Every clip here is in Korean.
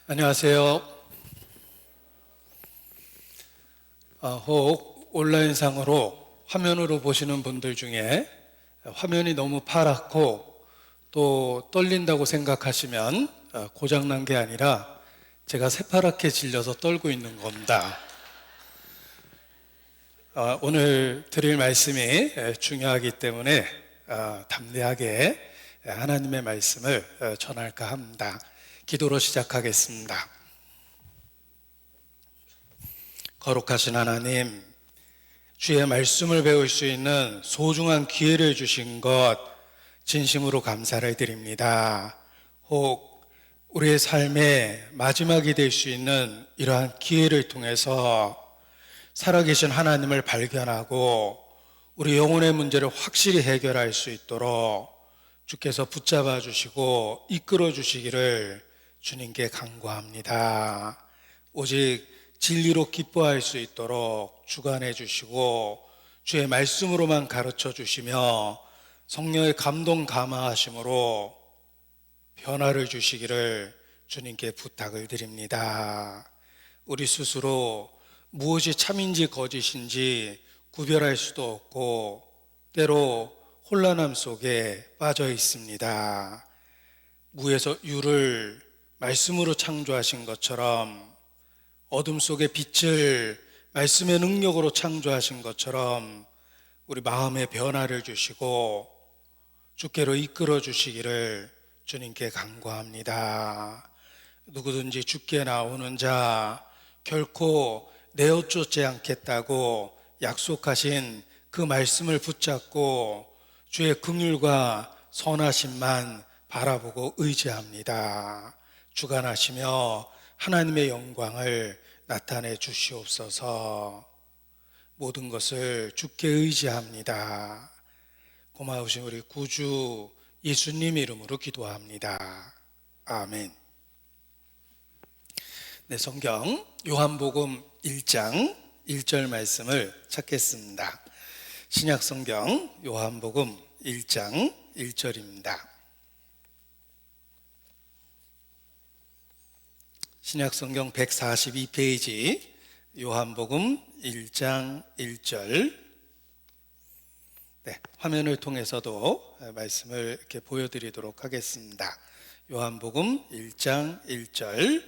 안녕하세요. 혹 온라인상으로 화면으로 보시는 분들 중에 화면이 너무 파랗고 또 떨린다고 생각하시면 고장난 게 아니라 제가 새파랗게 질려서 떨고 있는 겁니다. 오늘 드릴 말씀이 중요하기 때문에 담대하게 하나님의 말씀을 전할까 합니다. 기도로 시작하겠습니다. 거룩하신 하나님, 주의 말씀을 배울 수 있는 소중한 기회를 주신 것 진심으로 감사를 드립니다. 혹 우리의 삶의 마지막이 될 수 있는 이러한 기회를 통해서 살아계신 하나님을 발견하고 우리 영혼의 문제를 확실히 해결할 수 있도록 주께서 붙잡아 주시고 이끌어 주시기를 주님께 간구합니다. 오직 진리로 기뻐할 수 있도록 주관해 주시고 주의 말씀으로만 가르쳐 주시며 성령의 감동 감화하심으로 변화를 주시기를 주님께 부탁을 드립니다. 우리 스스로 무엇이 참인지 거짓인지 구별할 수도 없고 때로 혼란함 속에 빠져 있습니다. 무에서 유를 말씀으로 창조하신 것처럼 어둠 속에 빛을 말씀의 능력으로 창조하신 것처럼 우리 마음의 변화를 주시고 주께로 이끌어 주시기를 주님께 간구합니다. 누구든지 주께 나오는 자 결코 내어 쫓지 않겠다고 약속하신 그 말씀을 붙잡고 주의 긍휼과 선하심만 바라보고 의지합니다. 주관하시며 하나님의 영광을 나타내 주시옵소서. 모든 것을 주께 의지합니다. 고마우신 우리 구주 예수님 이름으로 기도합니다. 아멘. 네, 성경 요한복음 1장 1절 말씀을 찾겠습니다. 신약 성경 요한복음 1장 1절입니다. 신약성경 142페이지 요한복음 1장 1절. 네, 화면을 통해서도 말씀을 이렇게 보여드리도록 하겠습니다. 요한복음 1장 1절.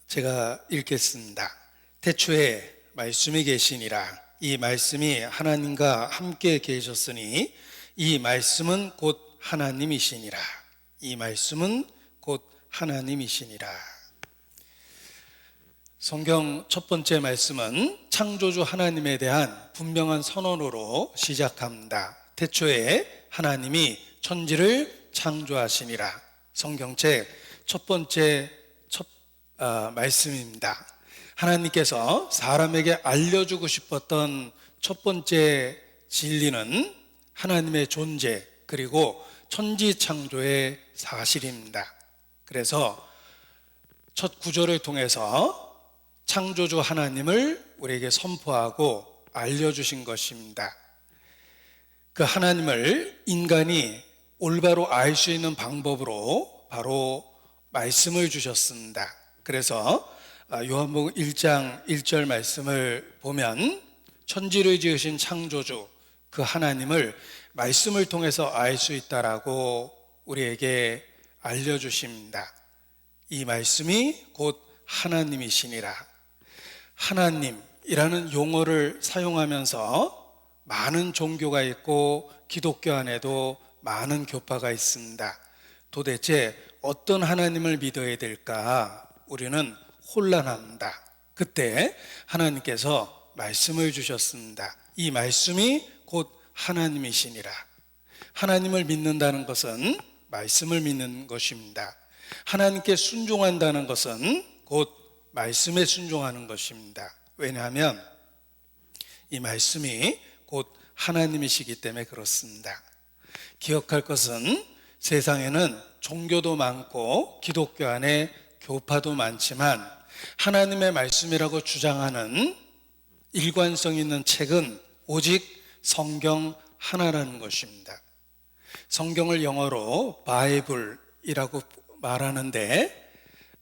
제가 읽겠습니다. 태초에 말씀이 계시니라. 이 말씀이 하나님과 함께 계셨으니 이 말씀은 곧 하나님이시니라. 이 말씀은 곧 하나님이시니라. 성경 첫 번째 말씀은 창조주 하나님에 대한 분명한 선언으로 시작합니다. 태초에 하나님이 천지를 창조하시니라. 성경책 첫 번째 말씀입니다. 하나님께서 사람에게 알려주고 싶었던 첫 번째 진리는 하나님의 존재 그리고 천지 창조의 사실입니다. 그래서 첫 구절을 통해서 창조주 하나님을 우리에게 선포하고 알려주신 것입니다. 그 하나님을 인간이 올바로 알 수 있는 방법으로 바로 말씀을 주셨습니다. 그래서 요한복음 1장 1절 말씀을 보면 천지를 지으신 창조주 그 하나님을 말씀을 통해서 알 수 있다라고 우리에게 알려주십니다. 이 말씀이 곧 하나님이시니라. 하나님이라는 용어를 사용하면서 많은 종교가 있고 기독교 안에도 많은 교파가 있습니다. 도대체 어떤 하나님을 믿어야 될까? 우리는 혼란합니다. 그때 하나님께서 말씀을 주셨습니다. 이 말씀이 곧 하나님이시니라. 하나님을 믿는다는 것은 말씀을 믿는 것입니다. 하나님께 순종한다는 것은 곧 말씀에 순종하는 것입니다. 왜냐하면 이 말씀이 곧 하나님이시기 때문에 그렇습니다. 기억할 것은 세상에는 종교도 많고 기독교 안에 교파도 많지만 하나님의 말씀이라고 주장하는 일관성 있는 책은 오직 성경 하나라는 것입니다. 성경을 영어로 바이블이라고 말하는데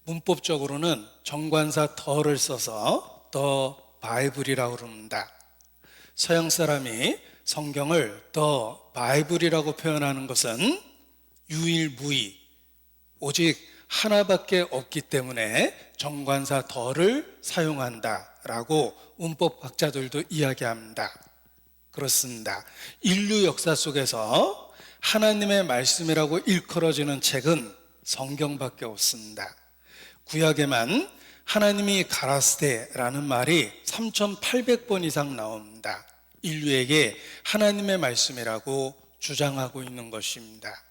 문법적으로는 정관사 더를 써서 더 바이블이라고 그럽니다. 서양 사람이 성경을 더 바이블이라고 표현하는 것은 유일무이, 오직 하나밖에 없기 때문에 정관사 더를 사용한다라고 문법학자들도 이야기합니다. 그렇습니다. 인류 역사 속에서 하나님의 말씀이라고 일컬어지는 책은 성경밖에 없습니다. 구약에만 하나님이 가라스테라는 말이 3,800번 이상 나옵니다. 인류에게 하나님의 말씀이라고 주장하고 있는 것입니다.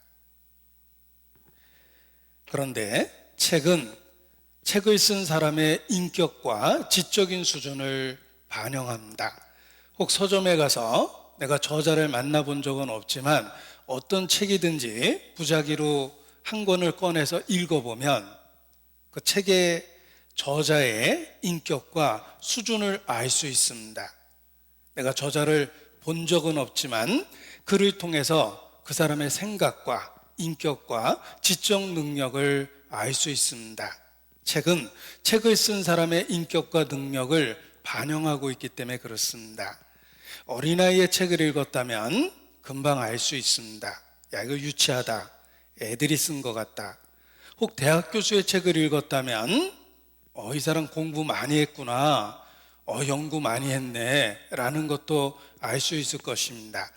그런데 책을 쓴 사람의 인격과 지적인 수준을 반영합니다. 혹 서점에 가서 내가 저자를 만나본 적은 없지만 어떤 책이든지 부작위로 한 권을 꺼내서 읽어보면 그 책의 저자의 인격과 수준을 알 수 있습니다. 내가 저자를 본 적은 없지만 글을 통해서 그 사람의 생각과 인격과 지적 능력을 알 수 있습니다. 책은 책을 쓴 사람의 인격과 능력을 반영하고 있기 때문에 그렇습니다. 어린아이의 책을 읽었다면 금방 알 수 있습니다. 야, 이거 유치하다. 애들이 쓴 것 같다. 혹 대학 교수의 책을 읽었다면 이 사람 공부 많이 했구나. 연구 많이 했네. 라는 것도 알 수 있을 것입니다.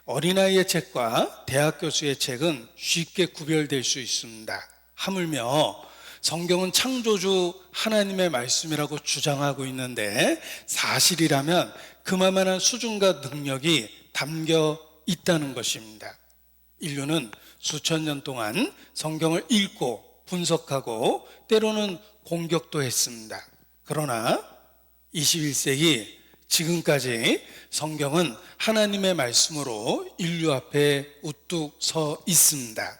어린아이의 책과 대학 교수의 책은 쉽게 구별될 수 있습니다. 하물며 성경은 창조주 하나님의 말씀이라고 주장하고 있는데 사실이라면 그만한 수준과 능력이 담겨 있다는 것입니다. 인류는 수천 년 동안 성경을 읽고 분석하고 때로는 공격도 했습니다. 그러나 21세기 지금까지 성경은 하나님의 말씀으로 인류 앞에 우뚝 서 있습니다.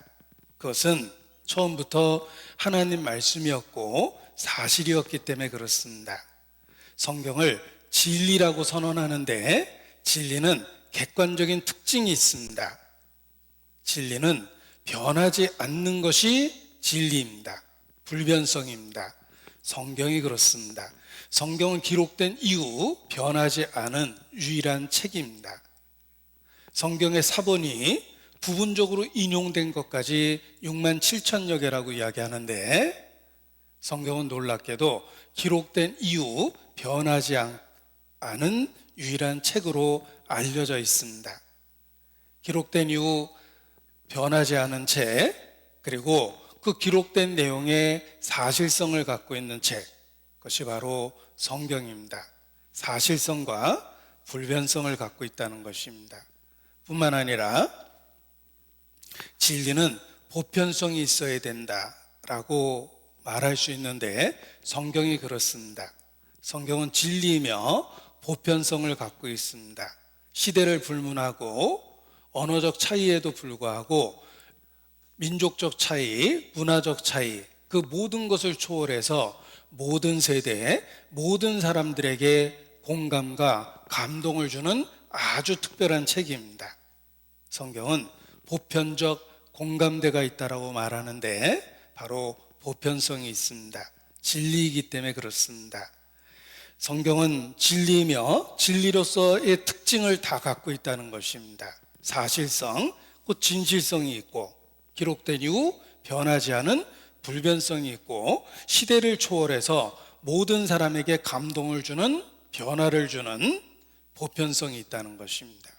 그것은 처음부터 하나님 말씀이었고 사실이었기 때문에 그렇습니다. 성경을 진리라고 선언하는데 진리는 객관적인 특징이 있습니다. 진리는 변하지 않는 것이 진리입니다. 불변성입니다. 성경이 그렇습니다. 성경은 기록된 이후 변하지 않은 유일한 책입니다. 성경의 사본이 부분적으로 인용된 것까지 6만 7천여 개라고 이야기하는데 성경은 놀랍게도 기록된 이후 변하지 않은 유일한 책으로 알려져 있습니다. 기록된 이후 변하지 않은 책, 그리고 그 기록된 내용의 사실성을 갖고 있는 책, 그것이 바로 성경입니다. 사실성과 불변성을 갖고 있다는 것입니다. 뿐만 아니라 진리는 보편성이 있어야 된다라고 말할 수 있는데 성경이 그렇습니다. 성경은 진리이며 보편성을 갖고 있습니다. 시대를 불문하고 언어적 차이에도 불구하고 민족적 차이, 문화적 차이, 그 모든 것을 초월해서 모든 세대의 모든 사람들에게 공감과 감동을 주는 아주 특별한 책입니다. 성경은 보편적 공감대가 있다라고 말하는데 바로 보편성이 있습니다. 진리이기 때문에 그렇습니다. 성경은 진리이며 진리로서의 특징을 다 갖고 있다는 것입니다. 사실성, 곧 진실성이 있고 기록된 이후 변하지 않은 불변성이 있고 시대를 초월해서 모든 사람에게 감동을 주는 변화를 주는 보편성이 있다는 것입니다.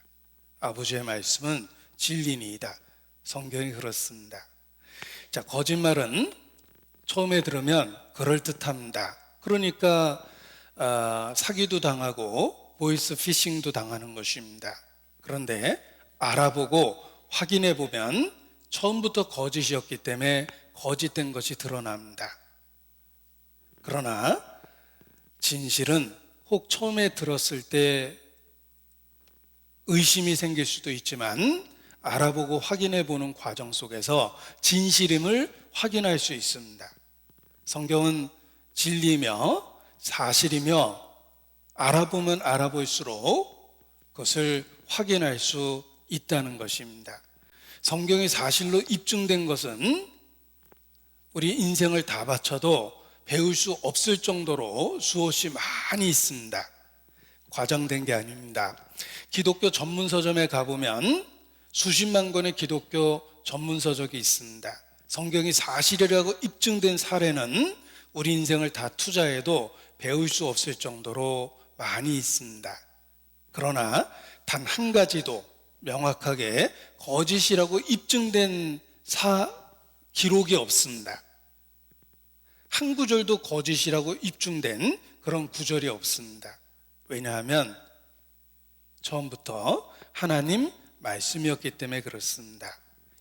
아버지의 말씀은 진리니이다. 성경이 그렇습니다. 자, 거짓말은 처음에 들으면 그럴듯합니다. 그러니까 사기도 당하고 보이스 피싱도 당하는 것입니다. 그런데 알아보고 확인해 보면 처음부터 거짓이었기 때문에 거짓된 것이 드러납니다. 그러나 진실은 혹 처음에 들었을 때 의심이 생길 수도 있지만 알아보고 확인해 보는 과정 속에서 진실임을 확인할 수 있습니다. 성경은 진리이며 사실이며 알아보면 알아볼수록 그것을 확인할 수 있다는 것입니다. 성경이 사실로 입증된 것은 우리 인생을 다 바쳐도 배울 수 없을 정도로 수없이 많이 있습니다. 과장된 게 아닙니다. 기독교 전문 서점에 가보면 수십만 권의 기독교 전문 서적이 있습니다. 성경이 사실이라고 입증된 사례는 우리 인생을 다 투자해도 배울 수 없을 정도로 많이 있습니다. 그러나 단 한 가지도 명확하게 거짓이라고 입증된 기록이 없습니다. 한 구절도 거짓이라고 입증된 그런 구절이 없습니다. 왜냐하면 처음부터 하나님 말씀이었기 때문에 그렇습니다.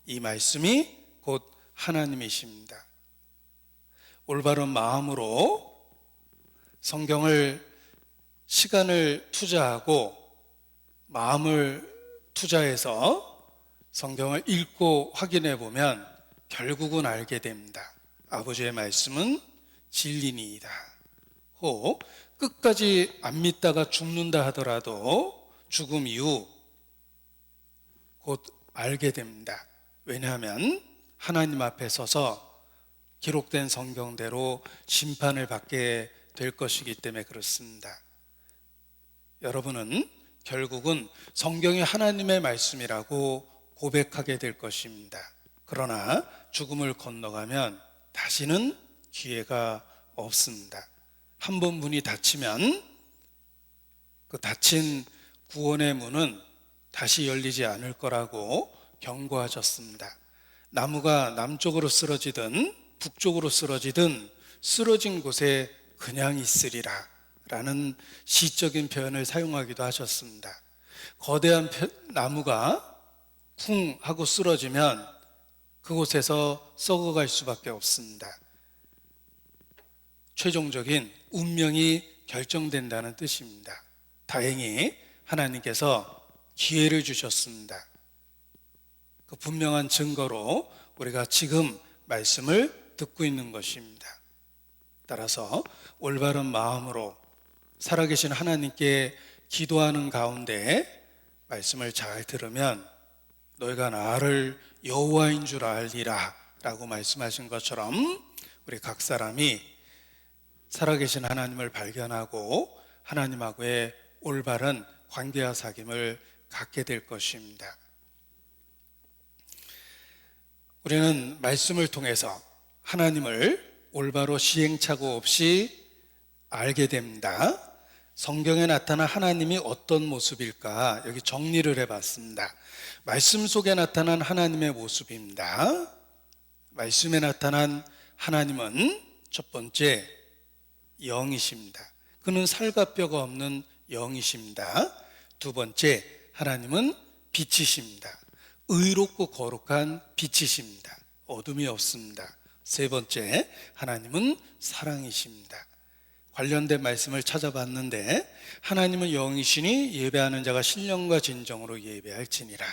이 말씀이 곧 하나님이십니다. 올바른 마음으로 성경을 시간을 투자하고 마음을 투자해서 성경을 읽고 확인해 보면 결국은 알게 됩니다. 아버지의 말씀은 진리니이다. 혹 끝까지 안 믿다가 죽는다 하더라도 죽음 이후 곧 알게 됩니다. 왜냐하면 하나님 앞에 서서 기록된 성경대로 심판을 받게 될 것이기 때문에 그렇습니다. 여러분은 결국은 성경이 하나님의 말씀이라고 고백하게 될 것입니다. 그러나 죽음을 건너가면 다시는 기회가 없습니다. 한 번 문이 닫히면 그 닫힌 구원의 문은 다시 열리지 않을 거라고 경고하셨습니다. 나무가 남쪽으로 쓰러지든 북쪽으로 쓰러지든 쓰러진 곳에 그냥 있으리라 라는 시적인 표현을 사용하기도 하셨습니다. 거대한 나무가 쿵 하고 쓰러지면 그곳에서 썩어갈 수밖에 없습니다. 최종적인 운명이 결정된다는 뜻입니다. 다행히 하나님께서 기회를 주셨습니다. 그 분명한 증거로 우리가 지금 말씀을 듣고 있는 것입니다. 따라서 올바른 마음으로 살아계신 하나님께 기도하는 가운데 말씀을 잘 들으면 너희가 나를 여호와인 줄 알리라 라고 말씀하신 것처럼 우리 각 사람이 살아계신 하나님을 발견하고 하나님하고의 올바른 관계와 사귐을 갖게 될 것입니다. 우리는 말씀을 통해서 하나님을 올바로 시행착오 없이 알게 됩니다. 성경에 나타난 하나님이 어떤 모습일까? 여기 정리를 해봤습니다. 말씀 속에 나타난 하나님의 모습입니다. 말씀에 나타난 하나님은 첫 번째 영이십니다. 그는 살과 뼈가 없는 영이십니다. 두 번째, 하나님은 빛이십니다. 의롭고 거룩한 빛이십니다. 어둠이 없습니다. 세 번째, 하나님은 사랑이십니다. 관련된 말씀을 찾아봤는데 하나님은 영이시니 예배하는 자가 신령과 진정으로 예배할지니라.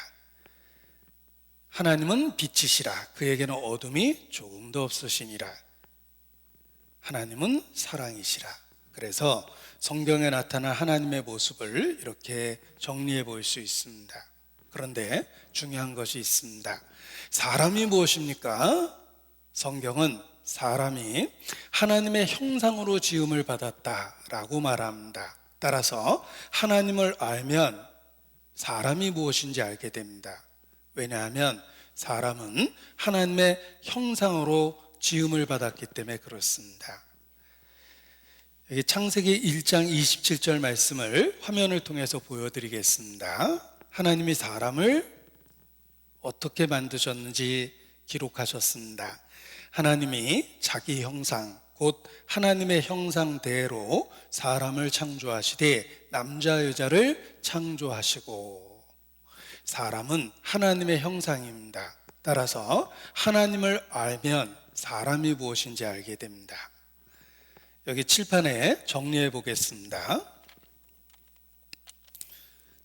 하나님은 빛이시라. 그에게는 어둠이 조금도 없으시니라. 하나님은 사랑이시라. 그래서 성경에 나타난 하나님의 모습을 이렇게 정리해 볼 수 있습니다. 그런데 중요한 것이 있습니다. 사람이 무엇입니까? 성경은 사람이 하나님의 형상으로 지음을 받았다라고 말합니다. 따라서 하나님을 알면 사람이 무엇인지 알게 됩니다. 왜냐하면 사람은 하나님의 형상으로 지음을 받았기 때문에 그렇습니다. 여기 창세기 1장 27절 말씀을 화면을 통해서 보여드리겠습니다. 하나님이 사람을 어떻게 만드셨는지 기록하셨습니다. 하나님이 자기 형상, 곧 하나님의 형상대로 사람을 창조하시되 남자 여자를 창조하시고, 사람은 하나님의 형상입니다. 따라서 하나님을 알면 사람이 무엇인지 알게 됩니다. 여기 칠판에 정리해 보겠습니다.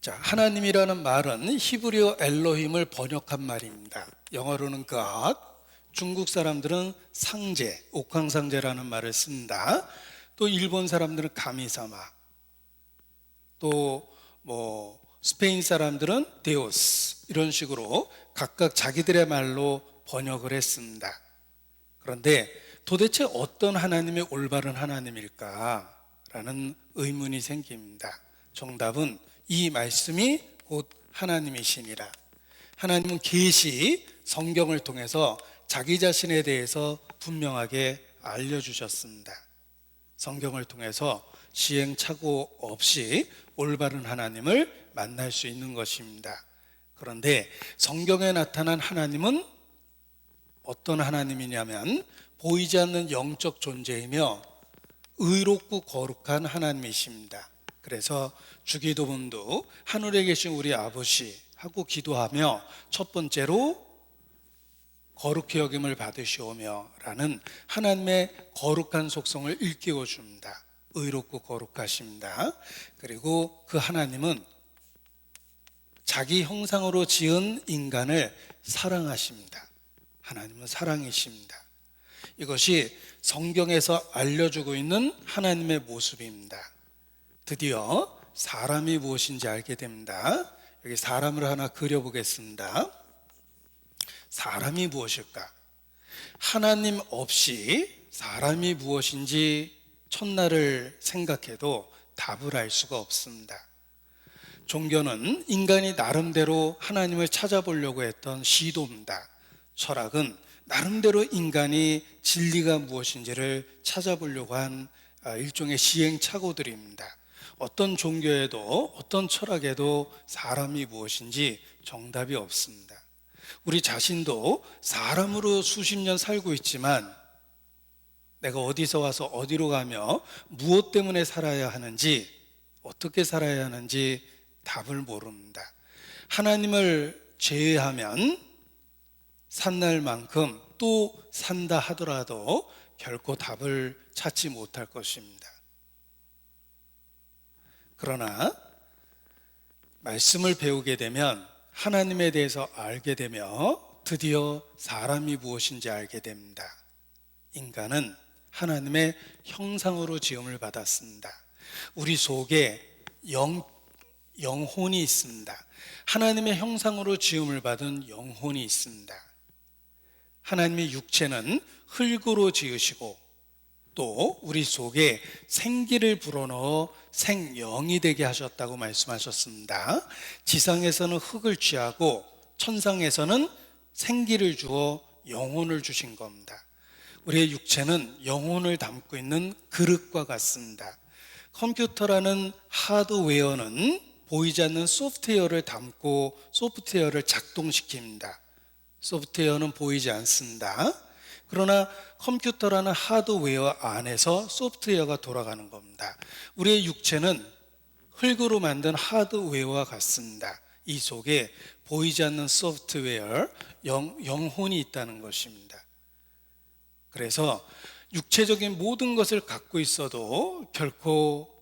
자, 하나님이라는 말은 히브리어 엘로힘을 번역한 말입니다. 영어로는 God, 중국 사람들은 상제, 옥황상제라는 말을 씁니다. 또 일본 사람들은 가미사마, 또 스페인 사람들은 데오스, 이런 식으로 각각 자기들의 말로 번역을 했습니다. 그런데 도대체 어떤 하나님이 올바른 하나님일까라는 의문이 생깁니다. 정답은 이 말씀이 곧 하나님이시니라. 하나님은 계시 성경을 통해서 자기 자신에 대해서 분명하게 알려주셨습니다. 성경을 통해서 시행착오 없이 올바른 하나님을 만날 수 있는 것입니다. 그런데 성경에 나타난 하나님은 어떤 하나님이냐면 보이지 않는 영적 존재이며 의롭고 거룩한 하나님이십니다. 그래서 주기도문도 하늘에 계신 우리 아버지 하고 기도하며 첫 번째로 거룩히 여김을 받으시오며 라는 하나님의 거룩한 속성을 일깨워 줍니다. 의롭고 거룩하십니다. 그리고 그 하나님은 자기 형상으로 지은 인간을 사랑하십니다. 하나님은 사랑이십니다. 이것이 성경에서 알려주고 있는 하나님의 모습입니다. 드디어 사람이 무엇인지 알게 됩니다. 여기 사람을 하나 그려보겠습니다. 사람이 무엇일까? 하나님 없이 사람이 무엇인지 첫날을 생각해도 답을 알 수가 없습니다. 종교는 인간이 나름대로 하나님을 찾아보려고 했던 시도입니다. 철학은 나름대로 인간이 진리가 무엇인지를 찾아보려고 한 일종의 시행착오들입니다. 어떤 종교에도 어떤 철학에도 사람이 무엇인지 정답이 없습니다. 우리 자신도 사람으로 수십 년 살고 있지만 내가 어디서 와서 어디로 가며 무엇 때문에 살아야 하는지, 어떻게 살아야 하는지 답을 모릅니다. 하나님을 제외하면 산 날만큼 또 산다 하더라도 결코 답을 찾지 못할 것입니다. 그러나 말씀을 배우게 되면 하나님에 대해서 알게 되며 드디어 사람이 무엇인지 알게 됩니다. 인간은 하나님의 형상으로 지음을 받았습니다. 우리 속에 영혼이 있습니다. 하나님의 형상으로 지음을 받은 영혼이 있습니다. 하나님의 육체는 흙으로 지으시고 또 우리 속에 생기를 불어넣어 생영이 되게 하셨다고 말씀하셨습니다. 지상에서는 흙을 취하고 천상에서는 생기를 주어 영혼을 주신 겁니다. 우리의 육체는 영혼을 담고 있는 그릇과 같습니다. 컴퓨터라는 하드웨어는 보이지 않는 소프트웨어를 담고 소프트웨어를 작동시킵니다. 소프트웨어는 보이지 않습니다. 그러나 컴퓨터라는 하드웨어 안에서 소프트웨어가 돌아가는 겁니다. 우리의 육체는 흙으로 만든 하드웨어와 같습니다. 이 속에 보이지 않는 소프트웨어, 영혼이 있다는 것입니다. 그래서 육체적인 모든 것을 갖고 있어도 결코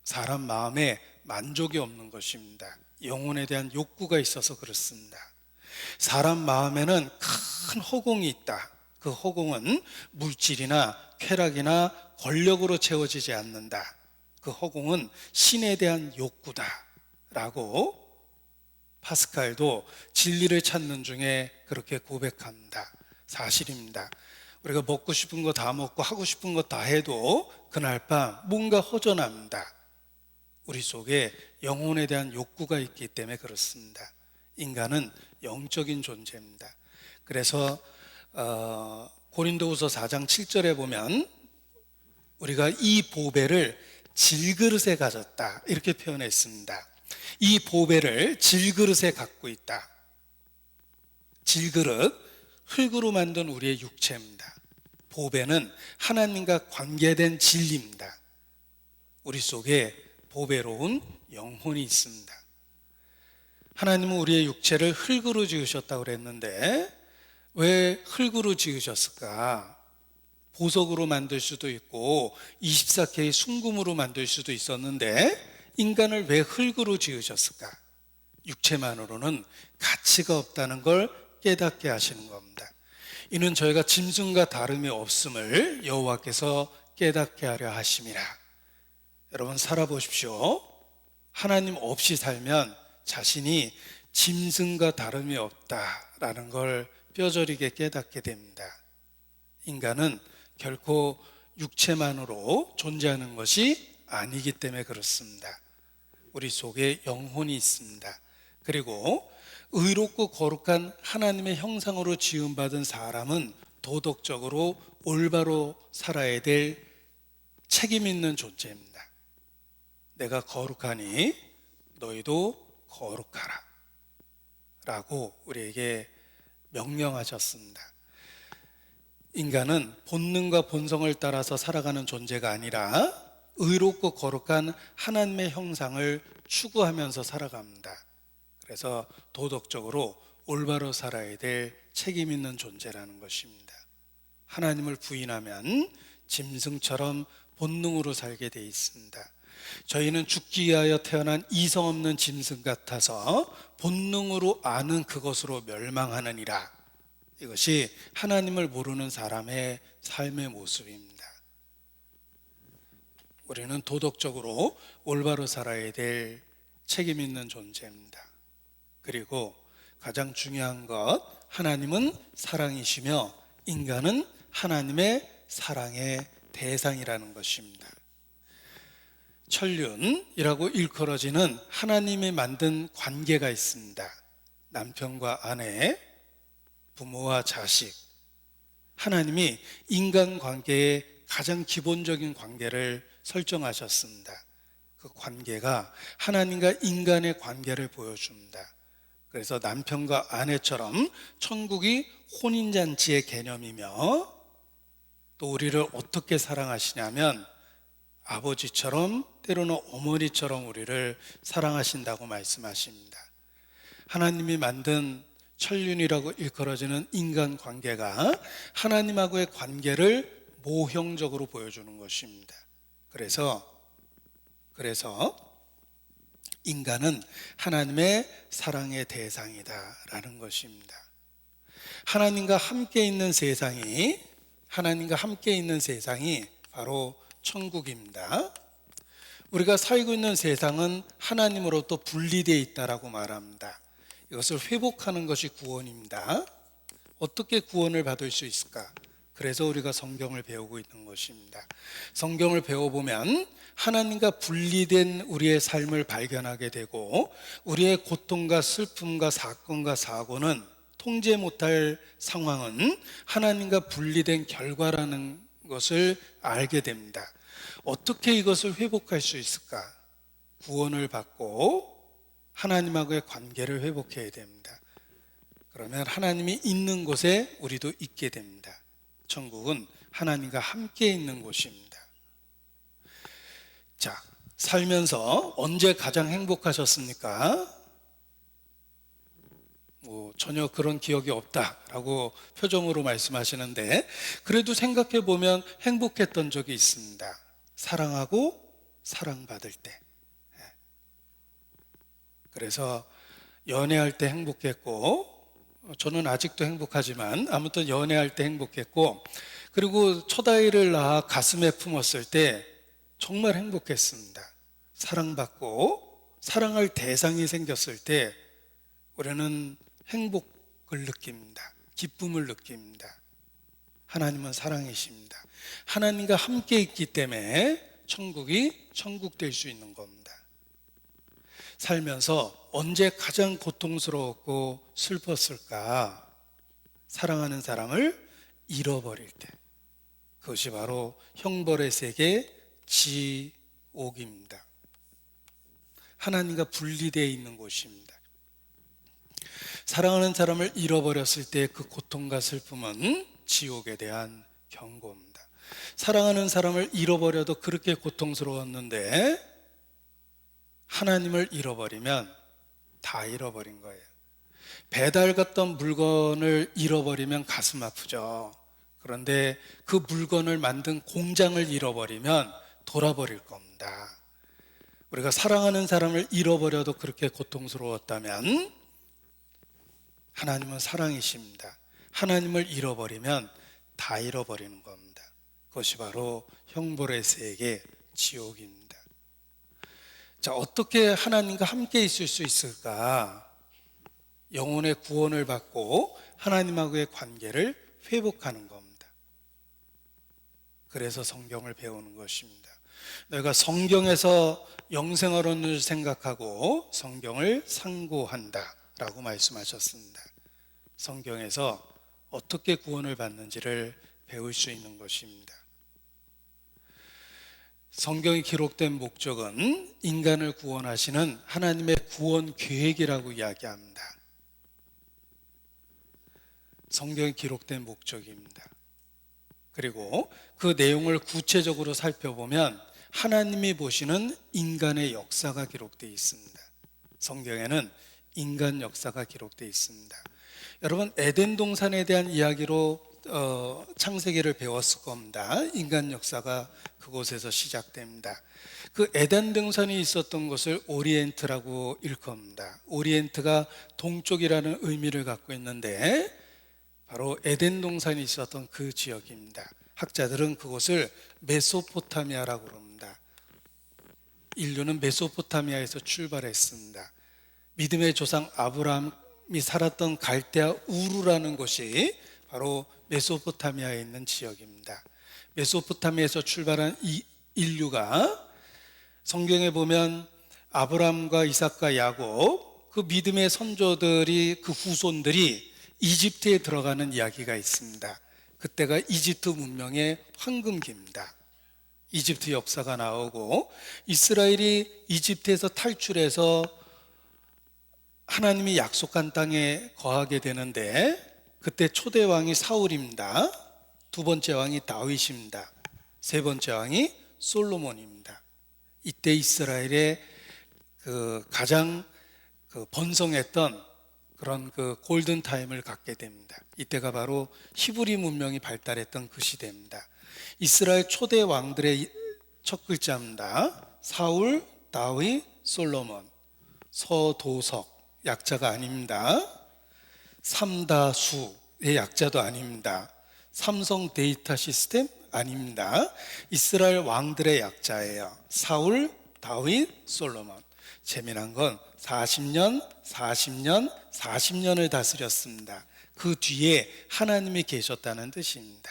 사람 마음에 만족이 없는 것입니다. 영혼에 대한 욕구가 있어서 그렇습니다. 사람 마음에는 큰 허공이 있다. 그 허공은 물질이나 쾌락이나 권력으로 채워지지 않는다. 그 허공은 신에 대한 욕구다 라고 파스칼도 진리를 찾는 중에 그렇게 고백합니다. 사실입니다. 우리가 먹고 싶은 거 다 먹고 하고 싶은 거 다 해도 그날 밤 뭔가 허전합니다. 우리 속에 영혼에 대한 욕구가 있기 때문에 그렇습니다. 인간은 영적인 존재입니다. 그래서 고린도후서 4장 7절에 보면 우리가 이 보배를 질그릇에 가졌다 이렇게 표현했습니다. 이 보배를 질그릇에 갖고 있다. 질그릇, 흙으로 만든 우리의 육체입니다. 보배는 하나님과 관계된 진리입니다. 우리 속에 보배로운 영혼이 있습니다. 하나님은 우리의 육체를 흙으로 지으셨다고 그랬는데 왜 흙으로 지으셨을까? 보석으로 만들 수도 있고 24K 순금으로 만들 수도 있었는데 인간을 왜 흙으로 지으셨을까? 육체만으로는 가치가 없다는 걸 깨닫게 하시는 겁니다. 이는 저희가 짐승과 다름이 없음을 여호와께서 깨닫게 하려 하심이라. 여러분 살아보십시오. 하나님 없이 살면 자신이 짐승과 다름이 없다라는 걸 뼈저리게 깨닫게 됩니다. 인간은 결코 육체만으로 존재하는 것이 아니기 때문에 그렇습니다. 우리 속에 영혼이 있습니다. 그리고 의롭고 거룩한 하나님의 형상으로 지음받은 사람은 도덕적으로 올바로 살아야 될 책임 있는 존재입니다. 내가 거룩하니 너희도 거룩하라 라고 우리에게 명령하셨습니다. 인간은 본능과 본성을 따라서 살아가는 존재가 아니라 의롭고 거룩한 하나님의 형상을 추구하면서 살아갑니다. 그래서 도덕적으로 올바로 살아야 될 책임 있는 존재라는 것입니다. 하나님을 부인하면 짐승처럼 본능으로 살게 돼 있습니다. 저희는 죽기 위하여 태어난 이성 없는 짐승 같아서 본능으로 아는 그것으로 멸망하느니라. 이것이 하나님을 모르는 사람의 삶의 모습입니다. 우리는 도덕적으로 올바로 살아야 될 책임 있는 존재입니다. 그리고 가장 중요한 것, 하나님은 사랑이시며 인간은 하나님의 사랑의 대상이라는 것입니다. 천륜이라고 일컬어지는 하나님이 만든 관계가 있습니다. 남편과 아내, 부모와 자식. 하나님이 인간관계의 가장 기본적인 관계를 설정하셨습니다. 그 관계가 하나님과 인간의 관계를 보여줍니다. 그래서 남편과 아내처럼 천국이 혼인잔치의 개념이며, 또 우리를 어떻게 사랑하시냐면 아버지처럼, 때로는 어머니처럼 우리를 사랑하신다고 말씀하십니다. 하나님이 만든 천륜이라고 일컬어지는 인간관계가 하나님하고의 관계를 모형적으로 보여주는 것입니다. 그래서 인간은 하나님의 사랑의 대상이다라는 것입니다. 하나님과 함께 있는 세상이 바로 천국입니다. 우리가 살고 있는 세상은 하나님으로부터 분리되어 있다라고 말합니다. 이것을 회복하는 것이 구원입니다. 어떻게 구원을 받을 수 있을까? 그래서 우리가 성경을 배우고 있는 것입니다. 성경을 배워보면 하나님과 분리된 우리의 삶을 발견하게 되고, 우리의 고통과 슬픔과 사건과 사고는, 통제 못할 상황은 하나님과 분리된 결과라는 것을 알게 됩니다. 어떻게 이것을 회복할 수 있을까? 구원을 받고 하나님하고의 관계를 회복해야 됩니다. 그러면 하나님이 있는 곳에 우리도 있게 됩니다. 천국은 하나님과 함께 있는 곳입니다. 자, 살면서 언제 가장 행복하셨습니까? 전혀 그런 기억이 없다라고 표정으로 말씀하시는데, 그래도 생각해 보면 행복했던 적이 있습니다. 사랑하고 사랑받을 때. 그래서 연애할 때 행복했고, 저는 아직도 행복하지만 아무튼 연애할 때 행복했고, 그리고 첫 아이를 낳아 가슴에 품었을 때 정말 행복했습니다. 사랑받고 사랑할 대상이 생겼을 때 우리는 행복을 느낍니다. 기쁨을 느낍니다. 하나님은 사랑이십니다. 하나님과 함께 있기 때문에 천국이 천국 될 수 있는 겁니다. 살면서 언제 가장 고통스러웠고 슬펐을까? 사랑하는 사람을 잃어버릴 때. 그것이 바로 형벌의 세계 지옥입니다. 하나님과 분리되어 있는 곳입니다. 사랑하는 사람을 잃어버렸을 때 그 고통과 슬픔은 지옥에 대한 경고입니다. 사랑하는 사람을 잃어버려도 그렇게 고통스러웠는데 하나님을 잃어버리면 다 잃어버린 거예요. 배달 갔던 물건을 잃어버리면 가슴 아프죠. 그런데 그 물건을 만든 공장을 잃어버리면 돌아버릴 겁니다. 우리가 사랑하는 사람을 잃어버려도 그렇게 고통스러웠다면 하나님은 사랑이십니다. 하나님을 잃어버리면 다 잃어버리는 겁니다. 그것이 바로 형벌의 세계 지옥입니다. 자, 어떻게 하나님과 함께 있을 수 있을까? 영혼의 구원을 받고 하나님하고의 관계를 회복하는 겁니다. 그래서 성경을 배우는 것입니다. 너희가 성경에서 영생을 얻는 줄 생각하고 성경을 상고한다 라고 말씀하셨습니다. 성경에서 어떻게 구원을 받는지를 배울 수 있는 것입니다. 성경이 기록된 목적은 인간을 구원하시는 하나님의 구원 계획이라고 이야기합니다. 성경이 기록된 목적입니다. 그리고 그 내용을 구체적으로 살펴보면 하나님이 보시는 인간의 역사가 기록되어 있습니다. 성경에는 인간 역사가 기록되어 있습니다. 여러분, 에덴 동산에 대한 이야기로 창세기를 배웠을 겁니다. 인간 역사가 그곳에서 시작됩니다. 그 에덴 동산이 있었던 것을 오리엔트라고 일컫습니다. 오리엔트가 동쪽이라는 의미를 갖고 있는데 바로 에덴 동산이 있었던 그 지역입니다. 학자들은 그곳을 메소포타미아라고 그럽니다. 인류는 메소포타미아에서 출발했습니다. 믿음의 조상 아브라함이 살았던 갈대아 우르라는 곳이 바로 메소포타미아에 있는 지역입니다. 메소포타미아에서 출발한 이 인류가 성경에 보면 아브라함과 이삭과 야곱, 그 믿음의 선조들이, 그 후손들이 이집트에 들어가는 이야기가 있습니다. 그때가 이집트 문명의 황금기입니다. 이집트 역사가 나오고 이스라엘이 이집트에서 탈출해서 하나님이 약속한 땅에 거하게 되는데 그때 초대 왕이 사울입니다. 두 번째 왕이 다윗입니다. 세 번째 왕이 솔로몬입니다. 이때 이스라엘의 가장 번성했던 그런 골든 타임을 갖게 됩니다. 이때가 바로 히브리 문명이 발달했던 그 시대입니다. 이스라엘 초대 왕들의 첫 글자입니다. 사울, 다윗, 솔로몬. 서도석, 약자가 아닙니다. 삼다수의 약자도 아닙니다. 삼성 데이터 시스템 아닙니다. 이스라엘 왕들의 약자예요. 사울, 다윗, 솔로몬. 재미난 건 40년을 다스렸습니다. 그 뒤에 하나님이 계셨다는 뜻입니다.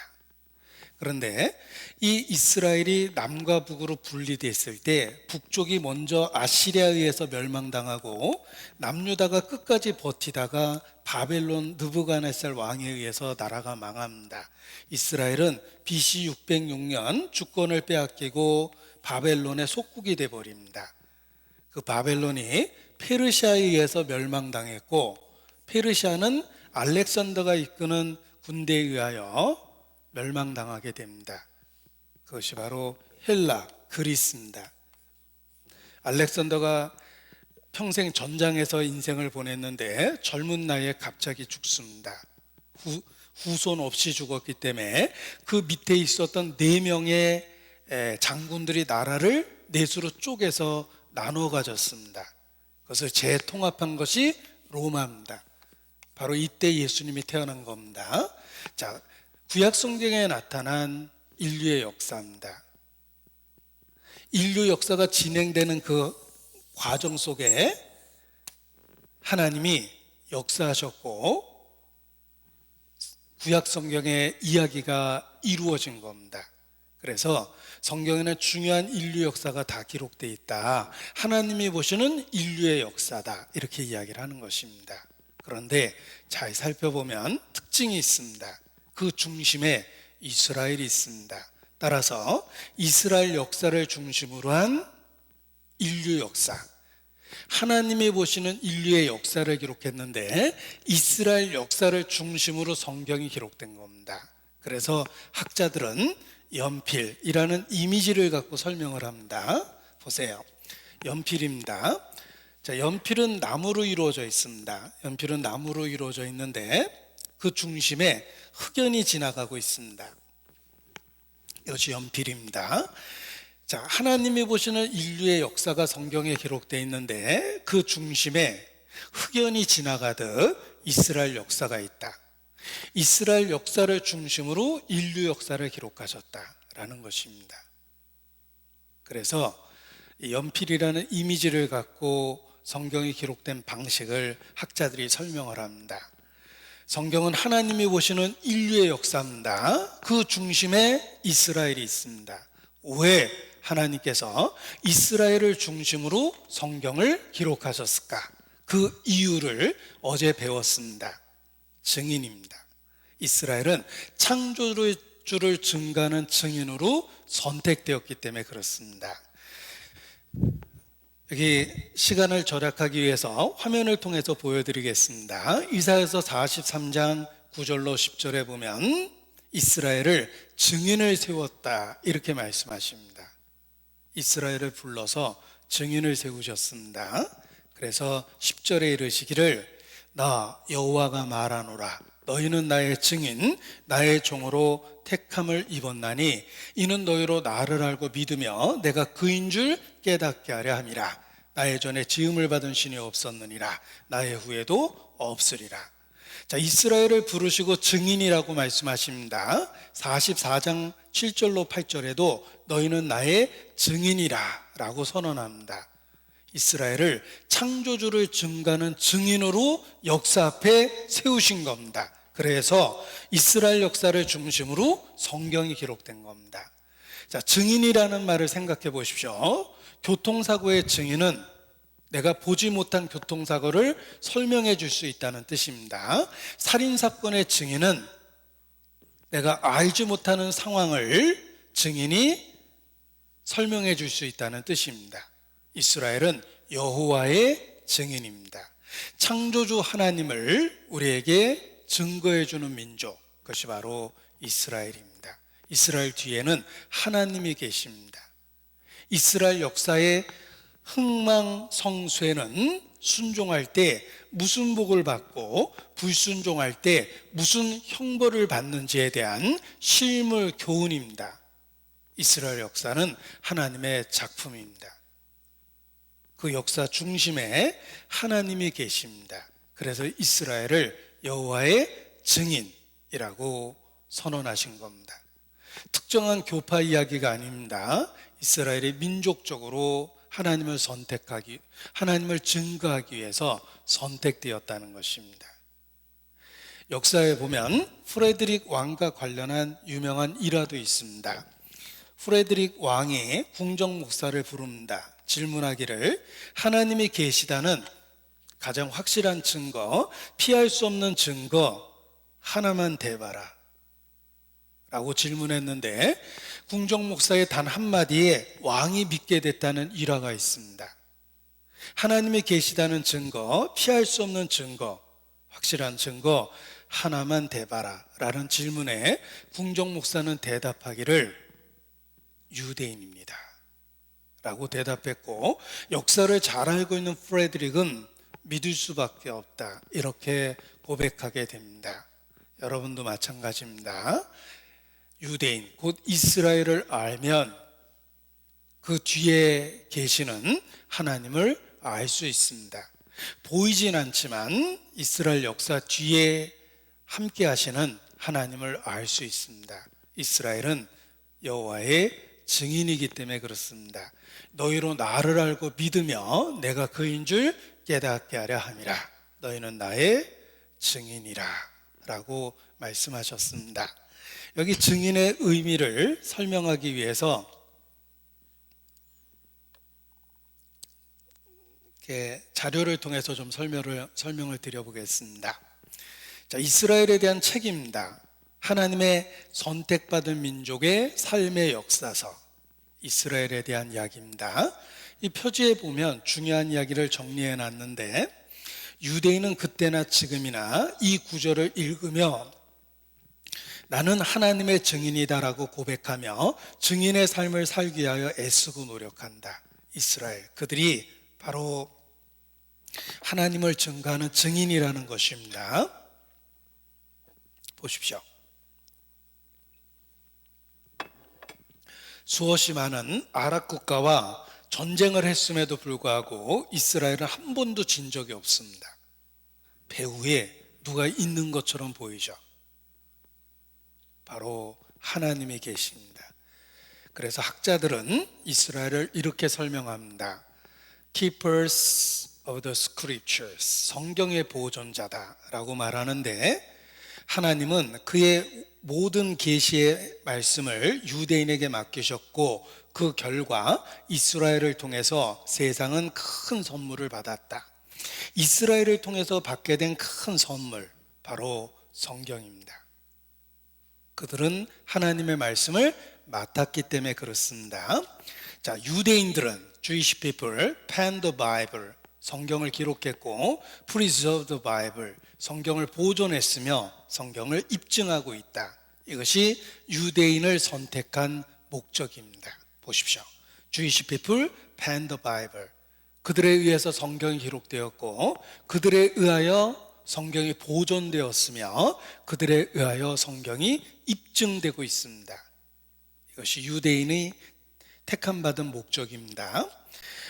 그런데 이 이스라엘이 남과 북으로 분리됐을 때 북쪽이 먼저 아시리아에 의해서 멸망당하고 남유다가 끝까지 버티다가 바벨론 느부갓네살 왕에 의해서 나라가 망합니다. 이스라엘은 BC 606년 주권을 빼앗기고 바벨론의 속국이 되어버립니다. 그 바벨론이 페르시아에 의해서 멸망당했고 페르시아는 알렉산더가 이끄는 군대에 의하여 멸망당하게 됩니다. 그것이 바로 헬라, 그리스입니다. 알렉산더가 평생 전장에서 인생을 보냈는데 젊은 나이에 갑자기 죽습니다. 후손 없이 죽었기 때문에 그 밑에 있었던 4명의 장군들이 나라를 넷으로 쪼개서 나눠 가졌습니다. 그것을 재통합한 것이 로마입니다. 바로 이때 예수님이 태어난 겁니다. 자, 구약 성경에 나타난 인류의 역사입니다. 인류 역사가 진행되는 그 과정 속에 하나님이 역사하셨고 구약 성경의 이야기가 이루어진 겁니다. 그래서 성경에는 중요한 인류 역사가 다 기록되어 있다. 하나님이 보시는 인류의 역사다. 이렇게 이야기를 하는 것입니다. 그런데 잘 살펴보면 특징이 있습니다. 그 중심에 이스라엘이 있습니다. 따라서 이스라엘 역사를 중심으로 한 인류 역사, 하나님이 보시는 인류의 역사를 기록했는데 이스라엘 역사를 중심으로 성경이 기록된 겁니다. 그래서 학자들은 연필이라는 이미지를 갖고 설명을 합니다. 보세요. 연필입니다. 자, 연필은 나무로 이루어져 있습니다. 연필은 나무로 이루어져 있는데 그 중심에 흑연이 지나가고 있습니다. 이것이 연필입니다. 자, 하나님이 보시는 인류의 역사가 성경에 기록되어 있는데 그 중심에 흑연이 지나가듯 이스라엘 역사가 있다. 이스라엘 역사를 중심으로 인류 역사를 기록하셨다라는 것입니다. 그래서 연필이라는 이미지를 갖고 성경이 기록된 방식을 학자들이 설명을 합니다. 성경은 하나님이 보시는 인류의 역사입니다. 그 중심에 이스라엘이 있습니다. 왜 하나님께서 이스라엘을 중심으로 성경을 기록하셨을까? 그 이유를 어제 배웠습니다. 증인입니다. 이스라엘은 창조주를 증거하는 증인으로 선택되었기 때문에 그렇습니다. 여기 시간을 절약하기 위해서 화면을 통해서 보여드리겠습니다. 이사야서 43장 9절로 10절에 보면 이스라엘을 증인을 세웠다 이렇게 말씀하십니다. 이스라엘을 불러서 증인을 세우셨습니다. 그래서 10절에 이르시기를 나 여호와가 말하노라 너희는 나의 증인 나의 종으로 택함을 입었나니 이는 너희로 나를 알고 믿으며 내가 그인 줄 깨닫게 하려 함이라. 나의 전에 지음을 받은 신이 없었느니라 나의 후에도 없으리라. 자, 이스라엘을 부르시고 증인이라고 말씀하십니다. 44장 7절로 8절에도 너희는 나의 증인이라 라고 선언합니다. 이스라엘을 창조주를 증거하는 증인으로 역사 앞에 세우신 겁니다. 그래서 이스라엘 역사를 중심으로 성경이 기록된 겁니다. 자, 증인이라는 말을 생각해 보십시오. 교통사고의 증인은 내가 보지 못한 교통사고를 설명해 줄 수 있다는 뜻입니다. 살인사건의 증인은 내가 알지 못하는 상황을 증인이 설명해 줄 수 있다는 뜻입니다. 이스라엘은 여호와의 증인입니다. 창조주 하나님을 우리에게 증거해 주는 민족, 그것이 바로 이스라엘입니다. 이스라엘 뒤에는 하나님이 계십니다. 이스라엘 역사의 흥망성쇠는 순종할 때 무슨 복을 받고 불순종할 때 무슨 형벌을 받는지에 대한 실물 교훈입니다. 이스라엘 역사는 하나님의 작품입니다. 그 역사 중심에 하나님이 계십니다. 그래서 이스라엘을 여호와의 증인이라고 선언하신 겁니다. 특정한 교파 이야기가 아닙니다. 이스라엘이 민족적으로 하나님을 하나님을 증거하기 위해서 선택되었다는 것입니다. 역사에 보면 프레드릭 왕과 관련한 유명한 일화도 있습니다. 프레드릭 왕이 궁정 목사를 부릅니다. 질문하기를 하나님이 계시다는 가장 확실한 증거, 피할 수 없는 증거 하나만 대봐라 라고 질문했는데 궁정 목사의 단 한마디에 왕이 믿게 됐다는 일화가 있습니다. 하나님이 계시다는 증거, 피할 수 없는 증거, 확실한 증거 하나만 대봐라 라는 질문에 궁정 목사는 대답하기를 유대인입니다 라고 대답했고, 역사를 잘 알고 있는 프레드릭은 믿을 수밖에 없다 이렇게 고백하게 됩니다. 여러분도 마찬가지입니다. 유대인 곧 이스라엘을 알면 그 뒤에 계시는 하나님을 알 수 있습니다. 보이진 않지만 이스라엘 역사 뒤에 함께 하시는 하나님을 알 수 있습니다. 이스라엘은 여호와의 증인이기 때문에 그렇습니다. 너희로 나를 알고 믿으며 내가 그인 줄 깨닫게 하려 함이라. 너희는 나의 증인이라 라고 말씀하셨습니다. 여기 증인의 의미를 설명하기 위해서 이렇게 자료를 통해서 좀 설명을 드려보겠습니다. 자, 이스라엘에 대한 책입니다. 하나님의 선택받은 민족의 삶의 역사서, 이스라엘에 대한 이야기입니다. 이 표지에 보면 중요한 이야기를 정리해 놨는데, 유대인은 그때나 지금이나 이 구절을 읽으며 나는 하나님의 증인이다라고 고백하며 증인의 삶을 살기 위하여 애쓰고 노력한다. 이스라엘, 그들이 바로 하나님을 증거하는 증인이라는 것입니다. 보십시오. 수없이 많은 아랍 국가와 전쟁을 했음에도 불구하고 이스라엘은 한 번도 진 적이 없습니다. 배후에 누가 있는 것처럼 보이죠. 바로 하나님이 계십니다. 그래서 학자들은 이스라엘을 이렇게 설명합니다. Keepers of the Scriptures, 성경의 보존자다라고 말하는데, 하나님은 그의 모든 계시의 말씀을 유대인에게 맡기셨고 그 결과 이스라엘을 통해서 세상은 큰 선물을 받았다. 이스라엘을 통해서 받게 된 큰 선물, 바로 성경입니다. 그들은 하나님의 말씀을 맡았기 때문에 그렇습니다. 자, 유대인들은 Jewish people penned the Bible, 성경을 기록했고 preserved the Bible, 성경을 보존했으며 성경을 입증하고 있다. 이것이 유대인을 선택한 목적입니다. 보십시오. Jewish people penned the Bible, 그들에 의해서 성경이 기록되었고 그들에 의하여 성경이 보존되었으며 그들에 의하여 성경이 입증되고 있습니다. 이것이 유대인이 택함받은 목적입니다.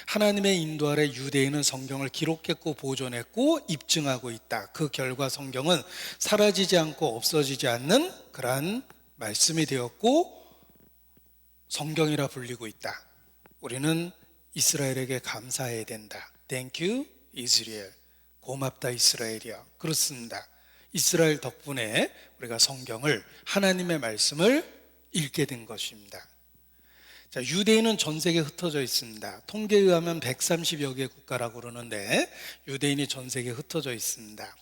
하나님의 인도 아래 유대인은 성경을 기록했고 보존했고 입증하고 있다. 그 결과 성경은 사라지지 않고 없어지지 않는 그러한 말씀이 되었고 성경이라 불리고 있다. 우리는 이스라엘에게 감사해야 된다. Thank you, Israel. 고맙다, 이스라엘이야. 그렇습니다. 이스라엘 덕분에 우리가 성경을, 하나님의 말씀을 읽게 된 것입니다. 자, 유대인은 전 세계에 흩어져 있습니다. 통계에 의하면 130여 개 국가라고 그러는데 유대인이 전 세계에 흩어져 있습니다.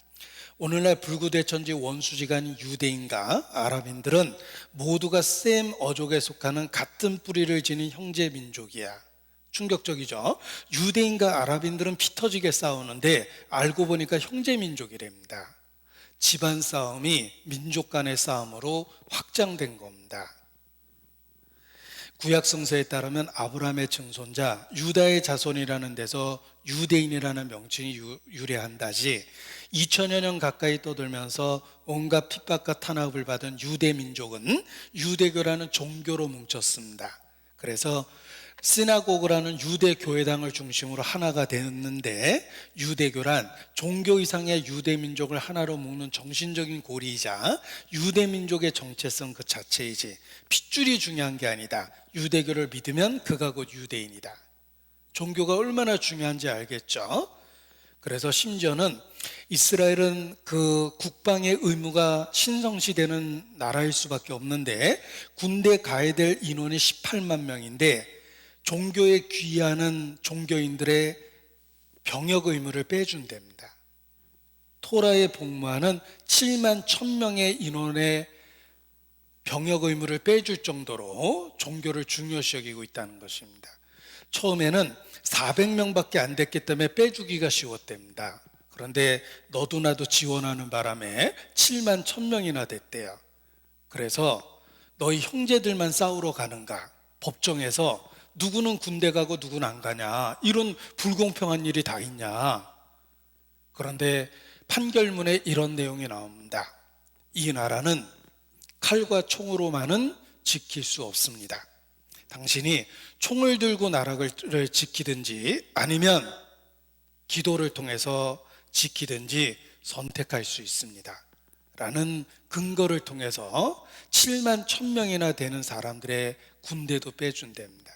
오늘날 불구대천지 원수지간 유대인과 아랍인들은 모두가 셈 어족에 속하는 같은 뿌리를 지닌 형제 민족이야. 충격적이죠. 유대인과 아랍인들은 피 터지게 싸우는데 알고 보니까 형제 민족이랍니다. 집안 싸움이 민족 간의 싸움으로 확장된 겁니다. 구약 성서에 따르면 아브라함의 증손자 유다의 자손이라는 데서 유대인이라는 명칭이 유래한다지 2000여 년 가까이 떠들면서 온갖 핍박과 탄압을 받은 유대 민족은 유대교라는 종교로 뭉쳤습니다. 그래서 시나고그라는 유대 교회당을 중심으로 하나가 되었는데 유대교란 종교 이상의 유대 민족을 하나로 묶는 정신적인 고리이자 유대 민족의 정체성 그 자체이지 핏줄이 중요한 게 아니다. 유대교를 믿으면 그가 곧 유대인이다. 종교가 얼마나 중요한지 알겠죠? 그래서 심지어는 이스라엘은 그 국방의 의무가 신성시되는 나라일 수밖에 없는데 군대 가야 될 인원이 18만 명인데 종교에 귀하는 종교인들의 병역 의무를 빼준답니다. 토라에 복무하는 7만 1000명의 인원의 병역 의무를 빼줄 정도로 종교를 중요시 여기고 있다는 것입니다. 처음에는 400명밖에 안 됐기 때문에 빼주기가 쉬웠답니다. 그런데 너도 나도 지원하는 바람에 7만 1000명이나 됐대요. 그래서 너희 형제들만 싸우러 가는가? 법정에서 누구는 군대 가고 누구는 안 가냐, 이런 불공평한 일이 다 있냐. 그런데 판결문에 이런 내용이 나옵니다. 이 나라는 칼과 총으로만은 지킬 수 없습니다. 당신이 총을 들고 나라를 지키든지 아니면 기도를 통해서 지키든지 선택할 수 있습니다. 라는 근거를 통해서 7만 1000명이나 되는 사람들의 군대도 빼준답니다.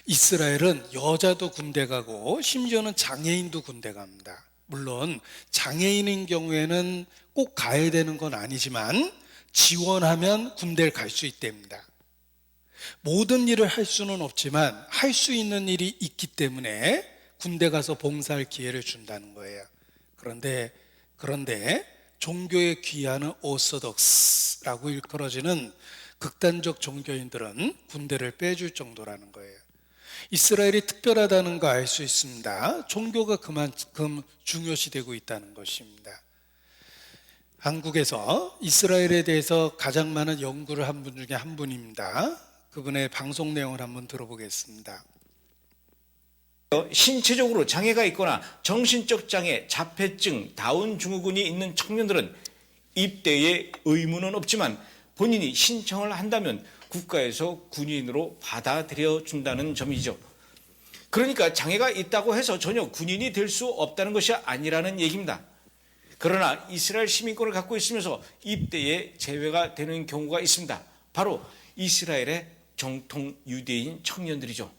이스라엘은 여자도 군대 가고 심지어는 장애인도 군대 갑니다. 물론 장애인인 경우에는 꼭 가야 되는 건 아니지만 지원하면 군대를 갈 수 있답니다. 모든 일을 할 수는 없지만 할 수 있는 일이 있기 때문에 군대 가서 봉사할 기회를 준다는 거예요. 그런데 종교에 귀하는 오소독스라고 일컬어지는 극단적 종교인들은 군대를 빼줄 정도라는 거예요. 이스라엘이 특별하다는 거 알 수 있습니다. 종교가 그만큼 중요시되고 있다는 것입니다. 한국에서 이스라엘에 대해서 가장 많은 연구를 한 분 중에 한 분입니다. 그분의 방송 내용을 한번 들어보겠습니다. 신체적으로 장애가 있거나 정신적 장애, 자폐증, 다운 증후군이 있는 청년들은 입대에 의무는 없지만 본인이 신청을 한다면 국가에서 군인으로 받아들여 준다는 점이죠. 그러니까 장애가 있다고 해서 전혀 군인이 될 수 없다는 것이 아니라는 얘기입니다. 그러나 이스라엘 시민권을 갖고 있으면서 입대에 제외가 되는 경우가 있습니다. 바로 이스라엘의 정통 유대인 청년들이죠.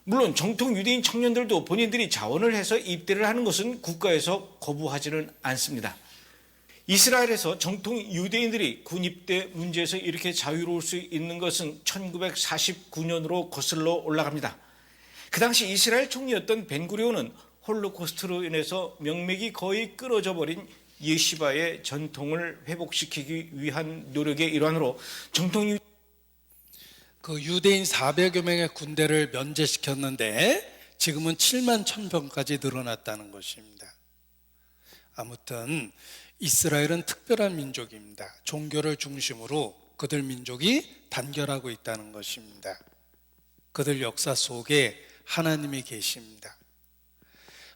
물론 정통 유대인 청년들도 본인들이 자원을 해서 입대를 하는 것은 국가에서 거부하지는 않습니다. 이스라엘에서 정통 유대인들이 군입대 문제에서 이렇게 자유로울 수 있는 것은 1949년으로 거슬러 올라갑니다. 그 당시 이스라엘 총리였던 벤구리온은 홀로코스트로 인해서 명맥이 거의 끊어져 버린 예시바의 전통을 회복시키기 위한 노력의 일환으로 정통 그 유대인 400여 명의 군대를 면제시켰는데 지금은 7만 1,000명까지 늘어났다는 것입니다. 아무튼 이스라엘은 특별한 민족입니다. 종교를 중심으로 그들 민족이 단결하고 있다는 것입니다. 그들 역사 속에 하나님이 계십니다.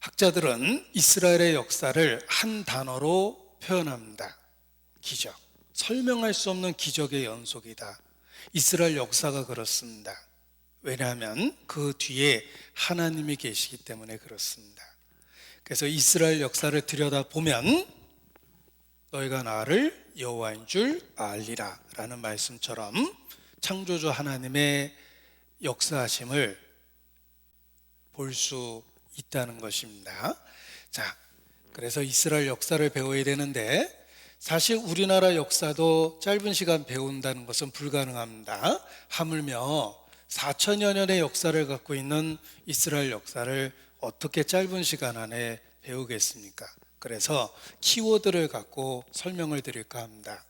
학자들은 이스라엘의 역사를 한 단어로 표현합니다. 기적. 설명할 수 없는 기적의 연속이다. 이스라엘 역사가 그렇습니다. 왜냐하면 그 뒤에 하나님이 계시기 때문에 그렇습니다. 그래서 이스라엘 역사를 들여다보면 너희가 나를 여호와인 줄 알리라 라는 말씀처럼 창조주 하나님의 역사하심을 볼 수 있다는 것입니다. 자, 그래서 이스라엘 역사를 배워야 되는데 사실 우리나라 역사도 짧은 시간 배운다는 것은 불가능합니다. 하물며 4천여 년의 역사를 갖고 있는 이스라엘 역사를 어떻게 짧은 시간 안에 배우겠습니까? 그래서 키워드를 갖고 설명을 드릴까 합니다.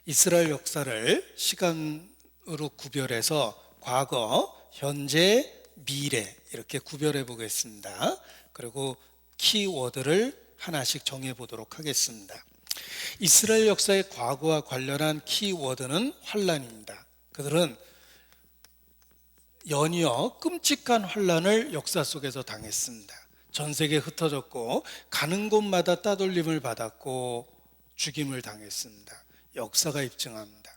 이스라엘 역사를 시간으로 구별해서 과거, 현재, 미래 이렇게 구별해 보겠습니다. 그리고 키워드를 하나씩 정해 보도록 하겠습니다. 이스라엘 역사의 과거와 관련한 키워드는 환란입니다. 그들은 연이어 끔찍한 환란을 역사 속에서 당했습니다. 전 세계에 흩어졌고 가는 곳마다 따돌림을 받았고 죽임을 당했습니다. 역사가 입증합니다.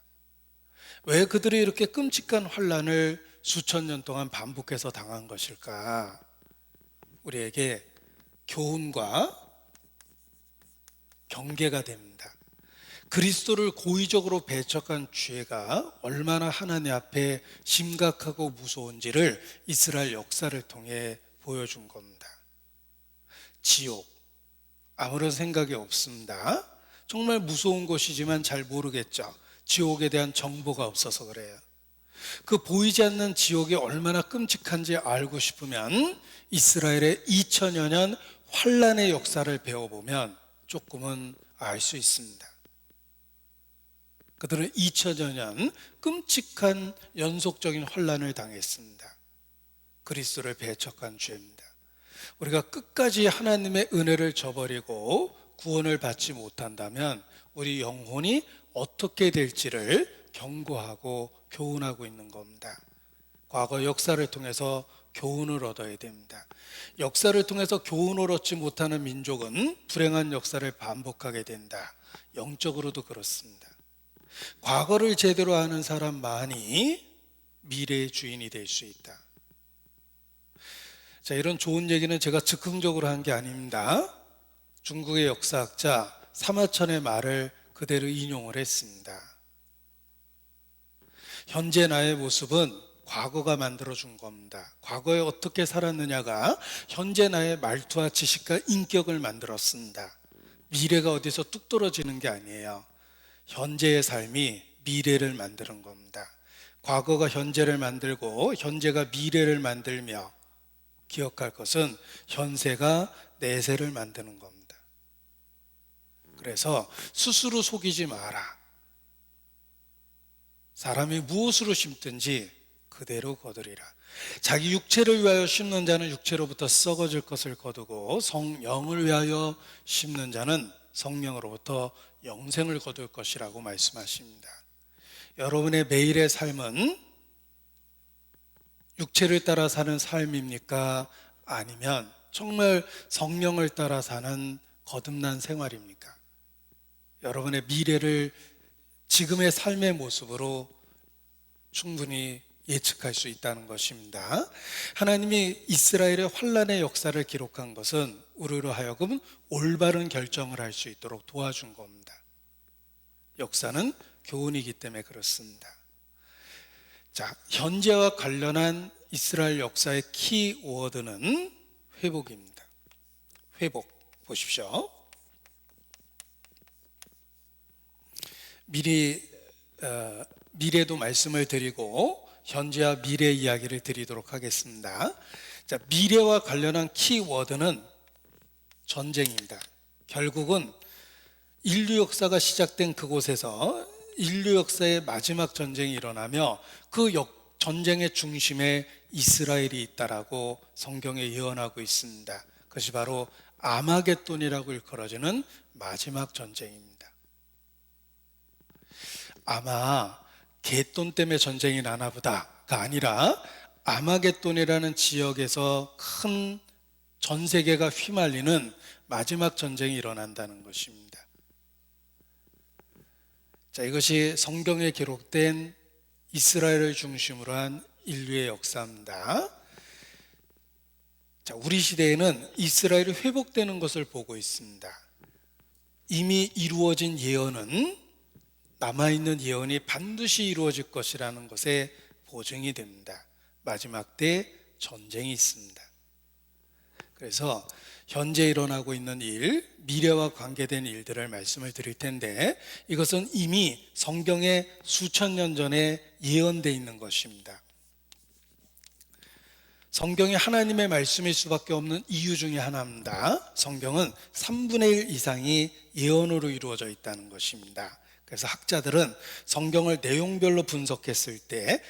왜 그들이 이렇게 끔찍한 환란을 수천 년 동안 반복해서 당한 것일까? 우리에게 교훈과 경계가 됩니다. 그리스도를 고의적으로 배척한 죄가 얼마나 하나님 앞에 심각하고 무서운지를 이스라엘 역사를 통해 보여준 겁니다. 지옥, 아무런 생각이 없습니다. 정말 무서운 곳이지만 잘 모르겠죠. 지옥에 대한 정보가 없어서 그래요. 그 보이지 않는 지옥이 얼마나 끔찍한지 알고 싶으면 이스라엘의 2000여 년 환란의 역사를 배워보면 조금은 알 수 있습니다. 그들은 2000여 년 끔찍한 연속적인 환란을 당했습니다. 그리스도를 배척한 죄입니다. 우리가 끝까지 하나님의 은혜를 저버리고 구원을 받지 못한다면 우리 영혼이 어떻게 될지를 경고하고 교훈하고 있는 겁니다. 과거 역사를 통해서 교훈을 얻어야 됩니다. 역사를 통해서 교훈을 얻지 못하는 민족은 불행한 역사를 반복하게 된다. 영적으로도 그렇습니다. 과거를 제대로 아는 사람만이 미래의 주인이 될 수 있다. 자, 이런 좋은 얘기는 제가 즉흥적으로 한 게 아닙니다. 중국의 역사학자 사마천의 말을 그대로 인용을 했습니다. 현재 나의 모습은 과거가 만들어준 겁니다. 과거에 어떻게 살았느냐가 현재 나의 말투와 지식과 인격을 만들었습니다. 미래가 어디서 뚝 떨어지는 게 아니에요. 현재의 삶이 미래를 만드는 겁니다. 과거가 현재를 만들고 현재가 미래를 만들며 기억할 것은 현세가 내세를 만드는 겁니다. 그래서 스스로 속이지 마라. 사람이 무엇으로 심든지 그대로 거두리라. 자기 육체를 위하여 심는 자는 육체로부터 썩어질 것을 거두고 성령을 위하여 심는 자는 성령으로부터 영생을 거둘 것이라고 말씀하십니다. 여러분의 매일의 삶은 육체를 따라 사는 삶입니까? 아니면 정말 성령을 따라 사는 거듭난 생활입니까? 여러분의 미래를 지금의 삶의 모습으로 충분히 예측할 수 있다는 것입니다. 하나님이 이스라엘의 환란의 역사를 기록한 것은 우리로 하여금 올바른 결정을 할 수 있도록 도와준 겁니다. 역사는 교훈이기 때문에 그렇습니다. 자, 현재와 관련한 이스라엘 역사의 키워드는 회복입니다. 회복 보십시오. 미래도 말씀을 드리고 현재와 미래 이야기를 드리도록 하겠습니다. 자, 미래와 관련한 키워드는 전쟁입니다. 결국은 인류 역사가 시작된 그곳에서 인류 역사의 마지막 전쟁이 일어나며 그 전쟁의 중심에 이스라엘이 있다라고 성경에 예언하고 있습니다. 그것이 바로 아마겟돈이라고 일컬어지는 마지막 전쟁입니다. 아마 겟돈 때문에 전쟁이 나나 보다가 아니라 아마겟돈이라는 지역에서 큰 전 세계가 휘말리는 마지막 전쟁이 일어난다는 것입니다. 자, 이것이 성경에 기록된 이스라엘을 중심으로 한 인류의 역사입니다. 자, 우리 시대에는 이스라엘이 회복되는 것을 보고 있습니다. 이미 이루어진 예언은 남아있는 예언이 반드시 이루어질 것이라는 것에 보증이 됩니다. 마지막 때 전쟁이 있습니다. 그래서 현재 일어나고 있는 일, 미래와 관계된 일들을 말씀을 드릴 텐데 이것은 이미 성경에 수천 년 전에 예언되어 있는 것입니다. 성경이 하나님의 말씀일 수밖에 없는 이유 중에 하나입니다. 성경은 3분의 1 이상이 예언으로 이루어져 있다는 것입니다. 그래서 학자들은 성경을 내용별로 분석했을 때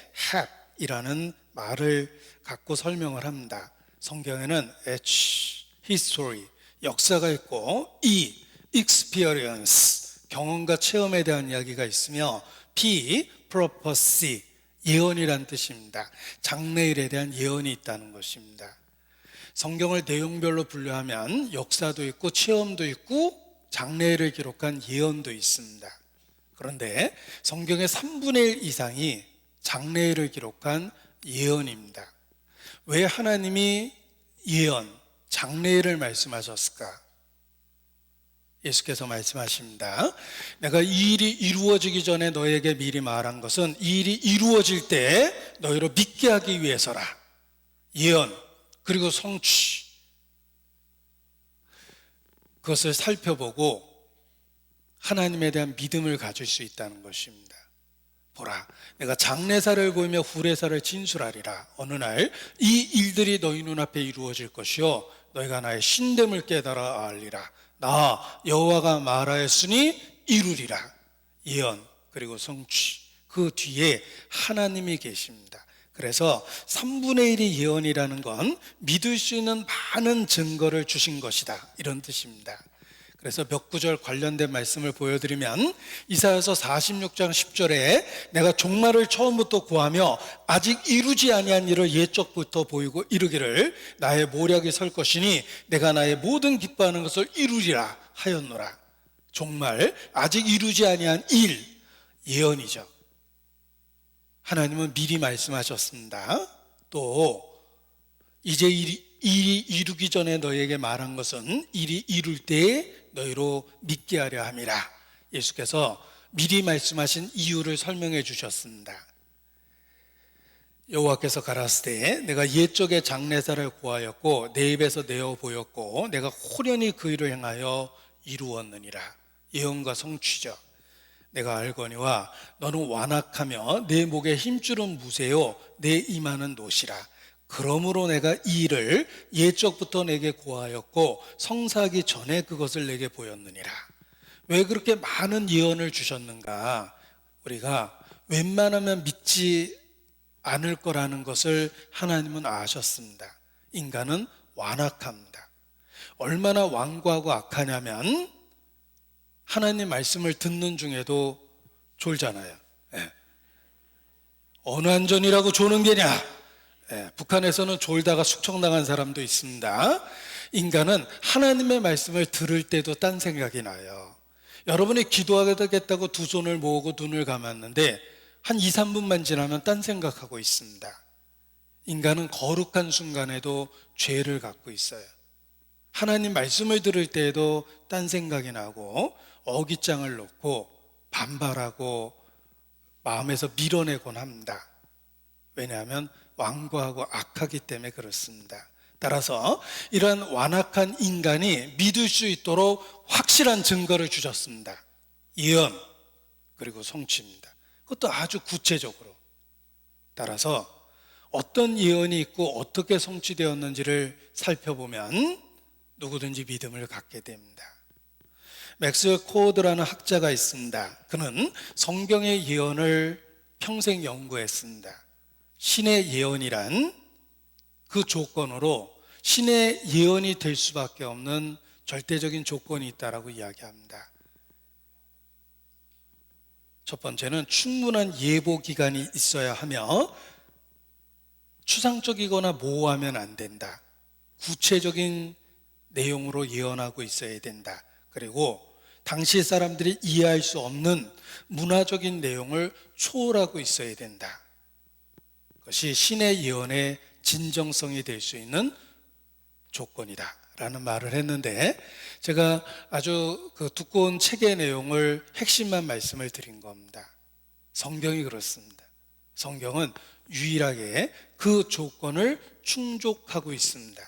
hab이라는 말을 갖고 설명을 합니다. 성경에는 H, history, 역사가 있고 E, experience, 경험과 체험에 대한 이야기가 있으며 P, prophecy, 예언이란 뜻입니다. 장래일에 대한 예언이 있다는 것입니다. 성경을 내용별로 분류하면 역사도 있고 체험도 있고 장래일을 기록한 예언도 있습니다. 그런데 성경의 3분의 1 이상이 장래일을 기록한 예언입니다. 왜 하나님이 예언, 장래일을 말씀하셨을까? 예수께서 말씀하십니다. 내가 이 일이 이루어지기 전에 너에게 미리 말한 것은 이 일이 이루어질 때 너희로 믿게 하기 위해서라. 예언, 그리고 성취. 그것을 살펴보고 하나님에 대한 믿음을 가질 수 있다는 것입니다. 보라, 내가 장래사를 보이며 후래사를 진술하리라. 어느 날 이 일들이 너희 눈앞에 이루어질 것이요 너희가 나의 신됨을 깨달아 알리라. 나 여호와가 말하였으니 이루리라. 예언 그리고 성취, 그 뒤에 하나님이 계십니다. 그래서 3분의 1이 예언이라는 건 믿을 수 있는 많은 증거를 주신 것이다, 이런 뜻입니다. 그래서 몇 구절 관련된 말씀을 보여드리면 이사야서 46장 10절에 내가 종말을 처음부터 구하며 아직 이루지 아니한 일을 옛적부터 보이고 이르기를 나의 모략이 설 것이니 내가 나의 모든 기뻐하는 것을 이루리라 하였노라. 종말, 아직 이루지 아니한 일, 예언이죠. 하나님은 미리 말씀하셨습니다. 또 이제 일이 이루기 전에 너희에게 말한 것은 일이 이룰 때에 너희로 믿게 하려 함이라. 예수께서 미리 말씀하신 이유를 설명해 주셨습니다. 여호와께서 가라사대 내가 옛적에 장래사를 구하였고 내 입에서 내어 보였고 내가 호련히 그 일을 행하여 이루었느니라. 예언과 성취죠. 내가 알거니와 너는 완악하며 내 목에 힘줄은 무쇠요 내 이마는 노시라. 그러므로 내가 이 일을 옛적부터 내게 고하였고 성사하기 전에 그것을 내게 보였느니라. 왜 그렇게 많은 예언을 주셨는가? 우리가 웬만하면 믿지 않을 거라는 것을 하나님은 아셨습니다. 인간은 완악합니다. 얼마나 완고하고 악하냐면 하나님 말씀을 듣는 중에도 졸잖아요. 어느 안전이라고 조는 게냐? 북한에서는 졸다가 숙청당한 사람도 있습니다. 인간은 하나님의 말씀을 들을 때도 딴 생각이 나요. 여러분이 기도하겠다고 두 손을 모으고 눈을 감았는데 한 2, 3분만 지나면 딴 생각하고 있습니다. 인간은 거룩한 순간에도 죄를 갖고 있어요. 하나님 말씀을 들을 때에도 딴 생각이 나고 어깃장을 놓고 반발하고 마음에서 밀어내곤 합니다. 왜냐하면 완고하고 악하기 때문에 그렇습니다. 따라서 이러한 완악한 인간이 믿을 수 있도록 확실한 증거를 주셨습니다. 예언 그리고 성취입니다. 그것도 아주 구체적으로. 따라서 어떤 예언이 있고 어떻게 성취되었는지를 살펴보면 누구든지 믿음을 갖게 됩니다. 맥스웰 코어드라는 학자가 있습니다. 그는 성경의 예언을 평생 연구했습니다. 신의 예언이란 그 조건으로 신의 예언이 될 수밖에 없는 절대적인 조건이 있다라고 이야기합니다. 첫 번째는 충분한 예보 기간이 있어야 하며 추상적이거나 모호하면 안 된다. 구체적인 내용으로 예언하고 있어야 된다. 그리고 당시 사람들이 이해할 수 없는 문화적인 내용을 초월하고 있어야 된다. 그것이 신의 예언의 진정성이 될 수 있는 조건이다 라는 말을 했는데, 제가 아주 그 두꺼운 책의 내용을 핵심만 말씀을 드린 겁니다. 성경이 그렇습니다. 성경은 유일하게 그 조건을 충족하고 있습니다.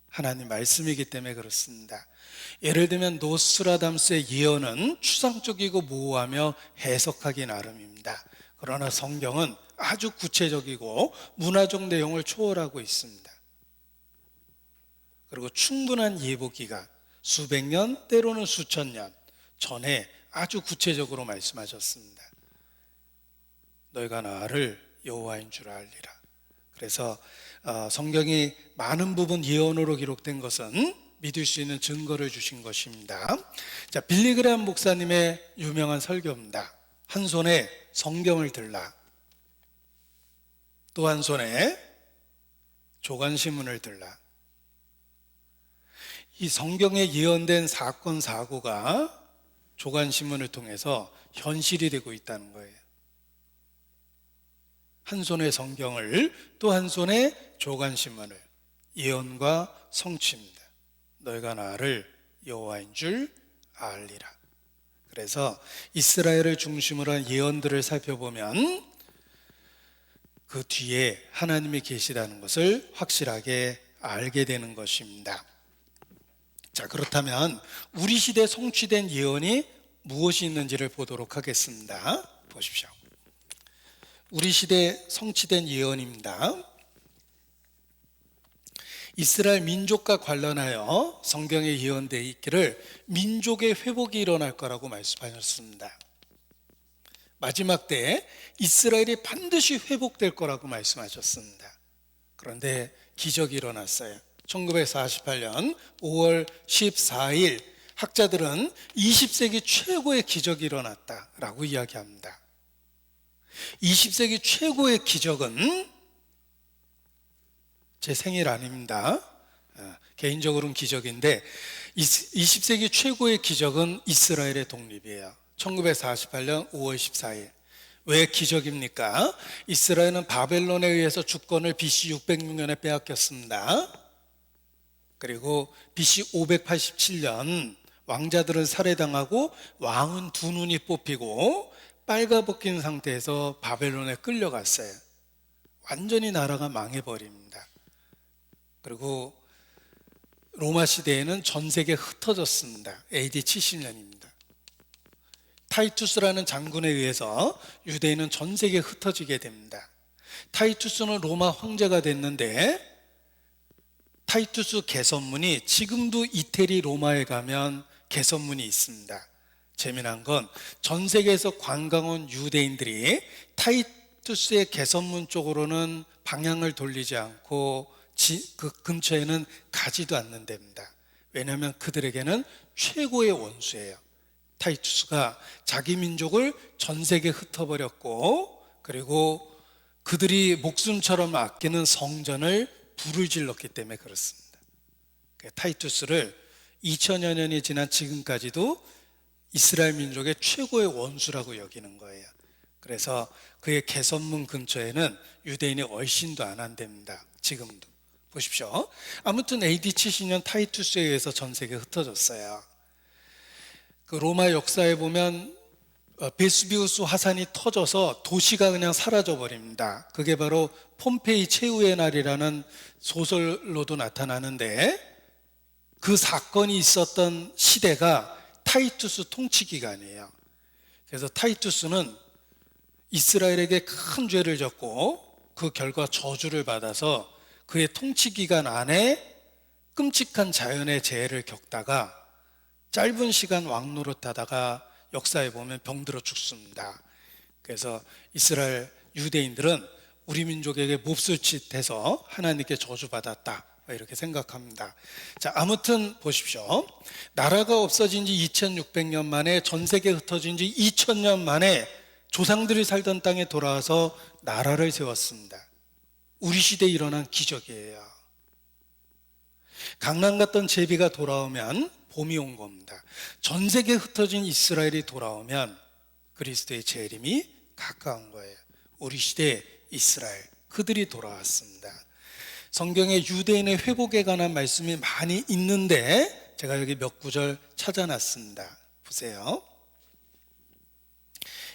하나님 말씀이기 때문에 그렇습니다. 예를 들면 노스트라담스의 예언은 추상적이고 모호하며 해석하기 나름입니다. 그러나 성경은 아주 구체적이고 문화적 내용을 초월하고 있습니다. 그리고 충분한 예보 기간, 수백 년 때로는 수천 년 전에 아주 구체적으로 말씀하셨습니다. 너희가 나를 여호와인 줄 알리라. 그래서 성경이 많은 부분 예언으로 기록된 것은 믿을 수 있는 증거를 주신 것입니다. 자, 빌리그레함 목사님의 유명한 설교입니다. 한 손에 성경을 들라, 또 한 손에 조간신문을 들라. 이 성경에 예언된 사건 사고가 조간신문을 통해서 현실이 되고 있다는 거예요. 한 손에 성경을, 또 한 손에 조간신문을, 예언과 성취입니다. 너희가 나를 여호와인 줄 알리라. 그래서 이스라엘을 중심으로 한 예언들을 살펴보면 그 뒤에 하나님이 계시다는 것을 확실하게 알게 되는 것입니다. 자, 그렇다면 우리 시대에 성취된 예언이 무엇이 있는지를 보도록 하겠습니다. 보십시오. 우리 시대에 성취된 예언입니다. 이스라엘 민족과 관련하여 성경에 예언되어 있기를 민족의 회복이 일어날 거라고 말씀하셨습니다. 마지막 때에 이스라엘이 반드시 회복될 거라고 말씀하셨습니다. 그런데 기적이 일어났어요. 1948년 5월 14일 학자들은 20세기 최고의 기적이 일어났다라고 이야기합니다. 20세기 최고의 기적은 제 생일 아닙니다. 개인적으로는 기적인데 20세기 최고의 기적은 이스라엘의 독립이에요. 1948년 5월 14일. 왜 기적입니까? 이스라엘은 바벨론에 의해서 주권을 BC 606년에 빼앗겼습니다. 그리고 BC 587년 왕자들은 살해당하고 왕은 두 눈이 뽑히고 빨가벗긴 상태에서 바벨론에 끌려갔어요. 완전히 나라가 망해버립니다. 그리고 로마 시대에는 전 세계에 흩어졌습니다. AD 70년입니다. 타이투스라는 장군에 의해서 유대인은 전 세계에 흩어지게 됩니다. 타이투스는 로마 황제가 됐는데 타이투스 개선문이 지금도 이태리 로마에 가면 개선문이 있습니다. 재미난 건 전 세계에서 관광 온 유대인들이 타이투스의 개선문 쪽으로는 방향을 돌리지 않고 그 근처에는 가지도 않는 데입니다. 왜냐하면 그들에게는 최고의 원수예요. 타이투스가 자기 민족을 전 세계에 흩어버렸고, 그리고 그들이 목숨처럼 아끼는 성전을 불을 질렀기 때문에 그렇습니다. 타이투스를 2000여 년이 지난 지금까지도 이스라엘 민족의 최고의 원수라고 여기는 거예요. 그래서 그의 개선문 근처에는 유대인이 얼씬도 안 한답니다. 지금도. 보십시오. 아무튼 AD 70년 타이투스에 의해서 전 세계에 흩어졌어요. 그 로마 역사에 보면 베수비우스 화산이 터져서 도시가 그냥 사라져 버립니다. 그게 바로 폼페이 최후의 날이라는 소설로도 나타나는데, 그 사건이 있었던 시대가 타이투스 통치 기간이에요. 그래서 타이투스는 이스라엘에게 큰 죄를 졌고 그 결과 저주를 받아서 그의 통치 기간 안에 끔찍한 자연의 재해를 겪다가 짧은 시간 왕노릇하다가 역사에 보면 병들어 죽습니다. 그래서 이스라엘 유대인들은 우리 민족에게 몹쓸 짓 해서 하나님께 저주받았다 이렇게 생각합니다. 자, 아무튼 보십시오. 나라가 없어진 지 2600년 만에, 전 세계에 흩어진 지 2000년 만에 조상들이 살던 땅에 돌아와서 나라를 세웠습니다. 우리 시대에 일어난 기적이에요. 강남 갔던 제비가 돌아오면 봄이 온 겁니다. 전 세계에 흩어진 이스라엘이 돌아오면 그리스도의 재림이 가까운 거예요. 우리 시대의 이스라엘, 그들이 돌아왔습니다. 성경에 유대인의 회복에 관한 말씀이 많이 있는데 제가 여기 몇 구절 찾아놨습니다. 보세요.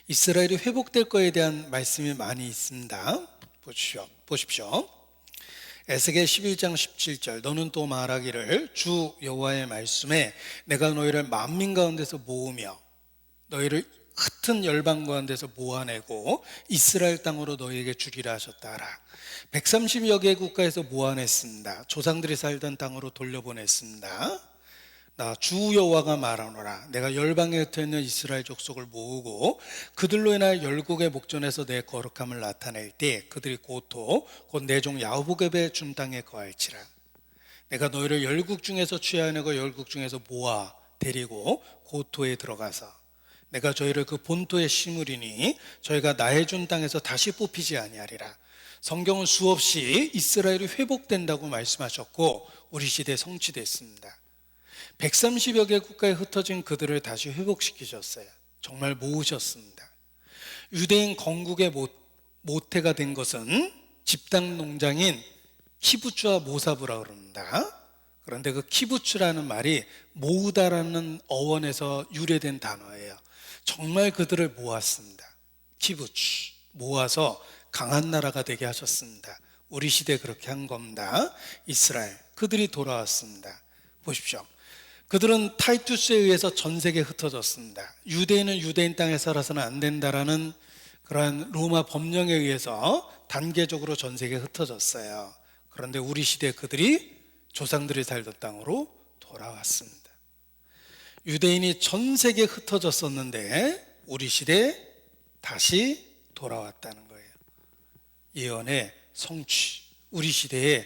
이스라엘이 회복될 거에 대한 말씀이 많이 있습니다. 보십시오. 에스겔 11장 17절, 너는 또 말하기를 주 여호와의 말씀에 내가 너희를 만민 가운데서 모으며 너희를 흩은 열방 가운데서 모아내고 이스라엘 땅으로 너희에게 주리라 하셨다 하라. 130여 개 국가에서 모아냈습니다. 조상들이 살던 땅으로 돌려보냈습니다. 나 주 여호와가 말하노라. 내가 열방에 흩어있는 이스라엘 족속을 모으고 그들로 인하여 열국의 목전에서 내 거룩함을 나타낼 때 그들이 고토 곧 내 종 야곱의 준 땅에 거할지라. 내가 너희를 열국 중에서 취하내고 열국 중에서 모아 데리고 고토에 들어가서 내가 저희를 그 본토에 심으리니 저희가 나의 준 땅에서 다시 뽑히지 아니하리라. 성경은 수없이 이스라엘이 회복된다고 말씀하셨고 우리 시대에 성취됐습니다. 130여 개 국가에 흩어진 그들을 다시 회복시키셨어요. 정말 모으셨습니다. 유대인 건국의 모태가 된 것은 집단 농장인 키부츠와 모사부라 그럽니다. 그런데 그 키부츠라는 말이 모으다라는 어원에서 유래된 단어예요. 정말 그들을 모았습니다. 키부츠, 모아서 강한 나라가 되게 하셨습니다. 우리 시대에 그렇게 한 겁니다. 이스라엘, 그들이 돌아왔습니다. 보십시오. 그들은 타이투스에 의해서 전 세계에 흩어졌습니다. 유대인은 유대인 땅에 살아서는 안 된다라는 그러한 로마 법령에 의해서 단계적으로 전 세계에 흩어졌어요. 그런데 우리 시대에 그들이 조상들이 살던 땅으로 돌아왔습니다. 유대인이 전 세계에 흩어졌었는데 우리 시대에 다시 돌아왔다는 거예요. 예언의 성취, 우리 시대에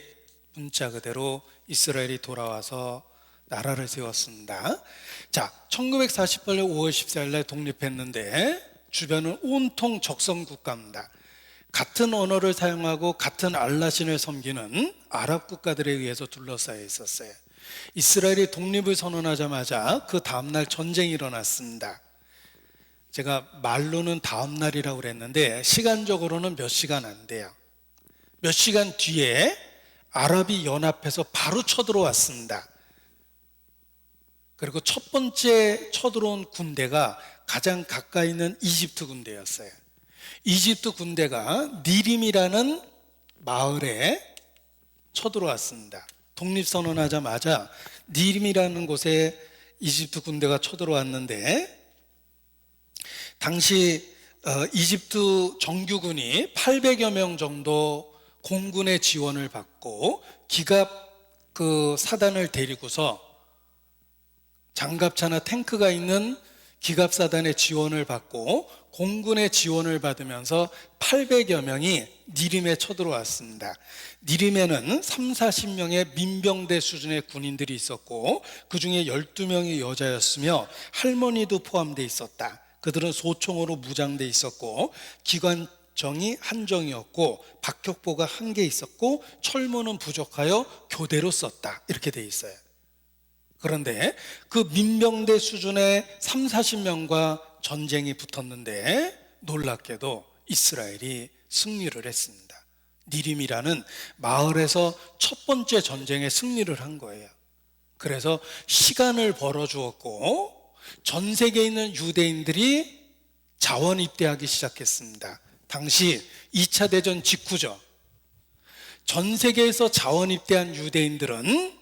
문자 그대로 이스라엘이 돌아와서 나라를 세웠습니다. 자, 1948년 5월 14일 날 독립했는데 주변은 온통 적성 국가입니다. 같은 언어를 사용하고 같은 알라신을 섬기는 아랍 국가들에 의해서 둘러싸여 있었어요. 이스라엘이 독립을 선언하자마자 그 다음날 전쟁이 일어났습니다. 제가 말로는 다음날이라고 그랬는데 시간적으로는 몇 시간 안 돼요. 몇 시간 뒤에 아랍이 연합해서 바로 쳐들어왔습니다. 그리고 첫 번째 쳐들어온 군대가 가장 가까이 있는 이집트 군대였어요. 이집트 군대가 니림이라는 마을에 쳐들어왔습니다. 독립선언하자마자 니림이라는 곳에 이집트 군대가 쳐들어왔는데 당시 이집트 정규군이 800여 명 정도 공군의 지원을 받고 기갑 사단을 데리고서 장갑차나 탱크가 있는 기갑사단의 지원을 받고 공군의 지원을 받으면서 800여 명이 니림에 쳐들어왔습니다. 니림에는 3, 40명의 민병대 수준의 군인들이 있었고 그 중에 12명이 여자였으며 할머니도 포함되어 있었다. 그들은 소총으로 무장되어 있었고 기관정이 한정이었고 박격포가 1개 있었고 철문은 부족하여 교대로 썼다. 이렇게 되어 있어요. 그런데 그 민병대 수준의 3, 40명과 전쟁이 붙었는데 놀랍게도 이스라엘이 승리를 했습니다. 니림이라는 마을에서 첫 번째 전쟁에 승리를 한 거예요. 그래서 시간을 벌어주었고 전 세계에 있는 유대인들이 자원 입대하기 시작했습니다. 당시 2차 대전 직후죠. 전 세계에서 자원 입대한 유대인들은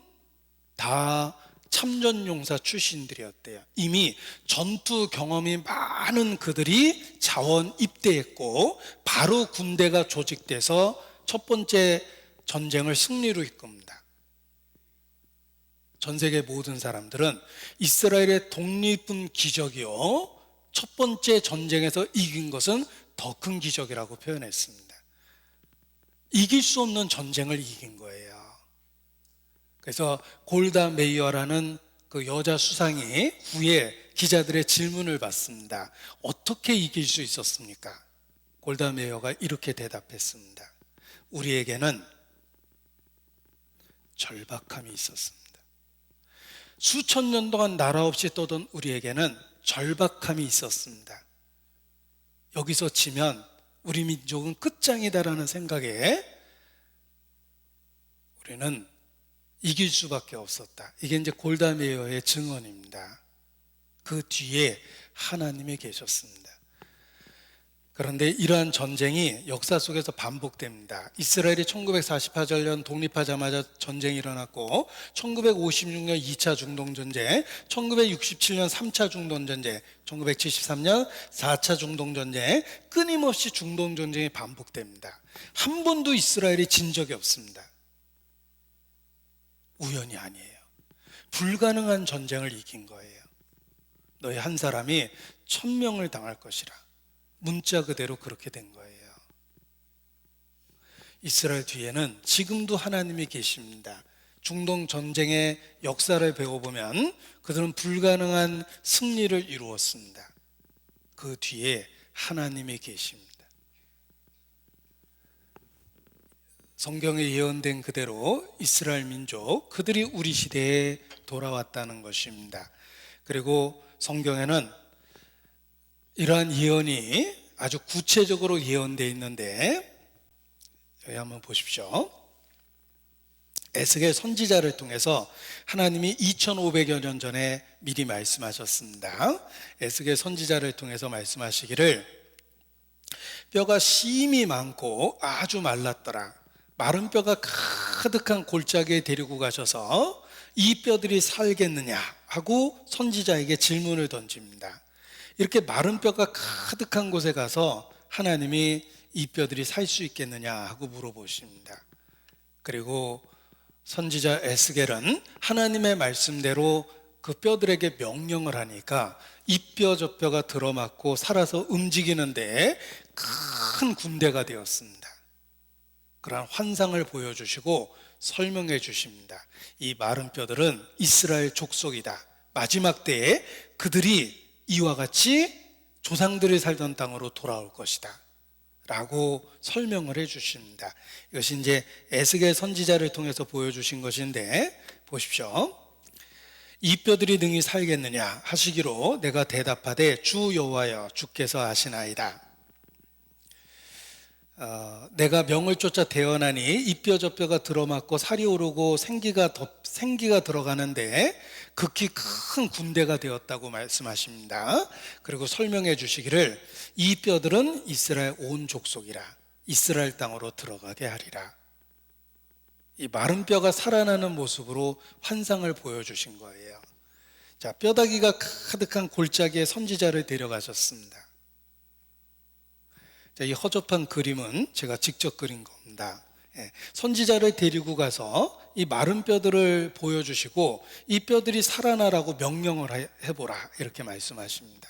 다 참전용사 출신들이었대요. 이미 전투 경험이 많은 그들이 자원 입대했고 바로 군대가 조직돼서 첫 번째 전쟁을 승리로 이끕니다. 전 세계 모든 사람들은 이스라엘의 독립은 기적이요, 첫 번째 전쟁에서 이긴 것은 더 큰 기적이라고 표현했습니다. 이길 수 없는 전쟁을 이긴 거예요. 그래서 골다 메이어라는 그 여자 수상이 후에 기자들의 질문을 받습니다. 어떻게 이길 수 있었습니까? 골다 메이어가 이렇게 대답했습니다. 우리에게는 절박함이 있었습니다. 수천 년 동안 나라 없이 떠돈 우리에게는 절박함이 있었습니다. 여기서 지면 우리 민족은 끝장이다라는 생각에 우리는 이길 수밖에 없었다. 이게 이제 골다 메이어의 증언입니다. 그 뒤에 하나님이 계셨습니다. 그런데 이러한 전쟁이 역사 속에서 반복됩니다. 이스라엘이 1948년 독립하자마자 전쟁이 일어났고 1956년 2차 중동전쟁, 1967년 3차 중동전쟁, 1973년 4차 중동전쟁, 끊임없이 중동전쟁이 반복됩니다. 한 번도 이스라엘이 진 적이 없습니다. 우연이 아니에요. 불가능한 전쟁을 이긴 거예요. 너희 한 사람이 1000명을 당할 것이라. 문자 그대로 그렇게 된 거예요. 이스라엘 뒤에는 지금도 하나님이 계십니다. 중동 전쟁의 역사를 배워보면 그들은 불가능한 승리를 이루었습니다. 그 뒤에 하나님이 계십니다. 성경에 예언된 그대로 이스라엘 민족, 그들이 우리 시대에 돌아왔다는 것입니다. 그리고 성경에는 이러한 예언이 아주 구체적으로 예언되어 있는데, 여기 한번 보십시오. 에스겔 선지자를 통해서 하나님이 2500여 년 전에 미리 말씀하셨습니다. 에스겔 선지자를 통해서 말씀하시기를 뼈가 심이 많고 아주 말랐더라. 마른 뼈가 가득한 골짜기에 데리고 가셔서 이 뼈들이 살겠느냐 하고 선지자에게 질문을 던집니다. 이렇게 마른 뼈가 가득한 곳에 가서 하나님이 이 뼈들이 살 수 있겠느냐 하고 물어보십니다. 그리고 선지자 에스겔은 하나님의 말씀대로 그 뼈들에게 명령을 하니까 이 뼈 저 뼈가 들어맞고 살아서 움직이는데 큰 군대가 되었습니다. 그러한 환상을 보여주시고 설명해 주십니다. 이 마른 뼈들은 이스라엘 족속이다. 마지막 때에 그들이 이와 같이 조상들이 살던 땅으로 돌아올 것이다 라고 설명을 해 주십니다. 이것이 이제 에스겔 선지자를 통해서 보여주신 것인데, 보십시오. 이 뼈들이 능히 살겠느냐 하시기로 내가 대답하되 주 여호와여 주께서 아시나이다. 내가 명을 쫓아 태어나니 이 뼈 저 뼈가 들어맞고 살이 오르고 생기가 들어가는데 극히 큰 군대가 되었다고 말씀하십니다. 그리고 설명해 주시기를 이 뼈들은 이스라엘 온 족속이라 이스라엘 땅으로 들어가게 하리라. 이 마른 뼈가 살아나는 모습으로 환상을 보여주신 거예요. 자, 뼈다귀가 가득한 골짜기에 선지자를 데려가셨습니다. 자, 이 허접한 그림은 제가 직접 그린 겁니다. 선지자를 데리고 가서 이 마른 뼈들을 보여주시고 이 뼈들이 살아나라고 명령을 해보라 이렇게 말씀하십니다.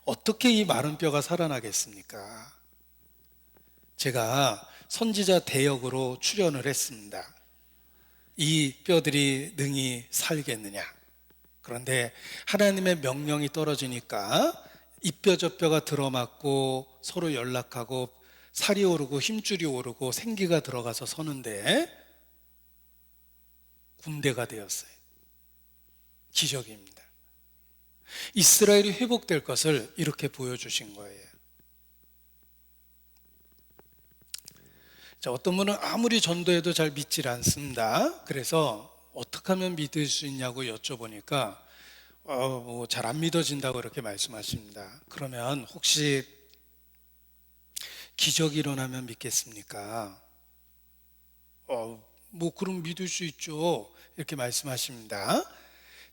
어떻게 이 마른 뼈가 살아나겠습니까? 제가 선지자 대역으로 출연을 했습니다. 이 뼈들이 능히 살겠느냐. 그런데 하나님의 명령이 떨어지니까 이 뼈 저 뼈가 들어맞고 서로 연락하고 살이 오르고 힘줄이 오르고 생기가 들어가서 서는데 군대가 되었어요. 기적입니다. 이스라엘이 회복될 것을 이렇게 보여주신 거예요. 자, 어떤 분은 아무리 전도해도 잘 믿질 않습니다. 그래서 어떻게 하면 믿을 수 있냐고 여쭤보니까 잘 안 믿어진다고 이렇게 말씀하십니다. 그러면 혹시 기적이 일어나면 믿겠습니까? 그럼 믿을 수 있죠. 이렇게 말씀하십니다.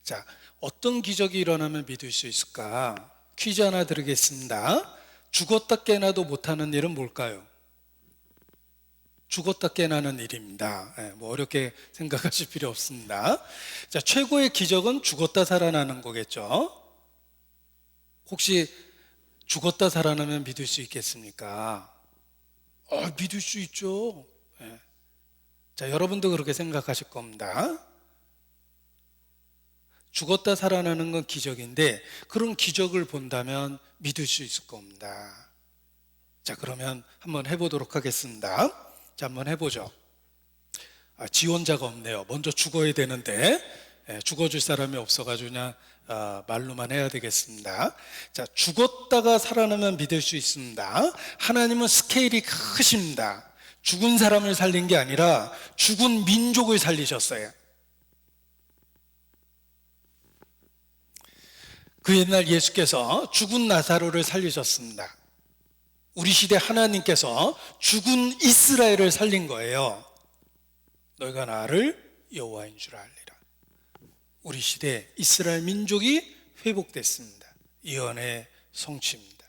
자, 어떤 기적이 일어나면 믿을 수 있을까? 퀴즈 하나 드리겠습니다. 죽었다 깨나도 못하는 일은 뭘까요? 죽었다 깨나는 일입니다. 뭐 어렵게 생각하실 필요 없습니다. 자, 최고의 기적은 죽었다 살아나는 거겠죠? 혹시 죽었다 살아나면 믿을 수 있겠습니까? 믿을 수 있죠. 자, 여러분도 그렇게 생각하실 겁니다. 죽었다 살아나는 건 기적인데 그런 기적을 본다면 믿을 수 있을 겁니다. 자, 그러면 한번 해보도록 하겠습니다. 자, 한번 해보죠. 지원자가 없네요. 먼저 죽어야 되는데 죽어줄 사람이 없어가지고 그냥 말로만 해야 되겠습니다. 자, 죽었다가 살아나면 믿을 수 있습니다. 하나님은 스케일이 크십니다. 죽은 사람을 살린 게 아니라 죽은 민족을 살리셨어요. 그 옛날 예수께서 죽은 나사로를 살리셨습니다. 우리 시대 하나님께서 죽은 이스라엘을 살린 거예요. 너희가 나를 여호와인 줄 알리라. 우리 시대 이스라엘 민족이 회복됐습니다. 예언의 성취입니다.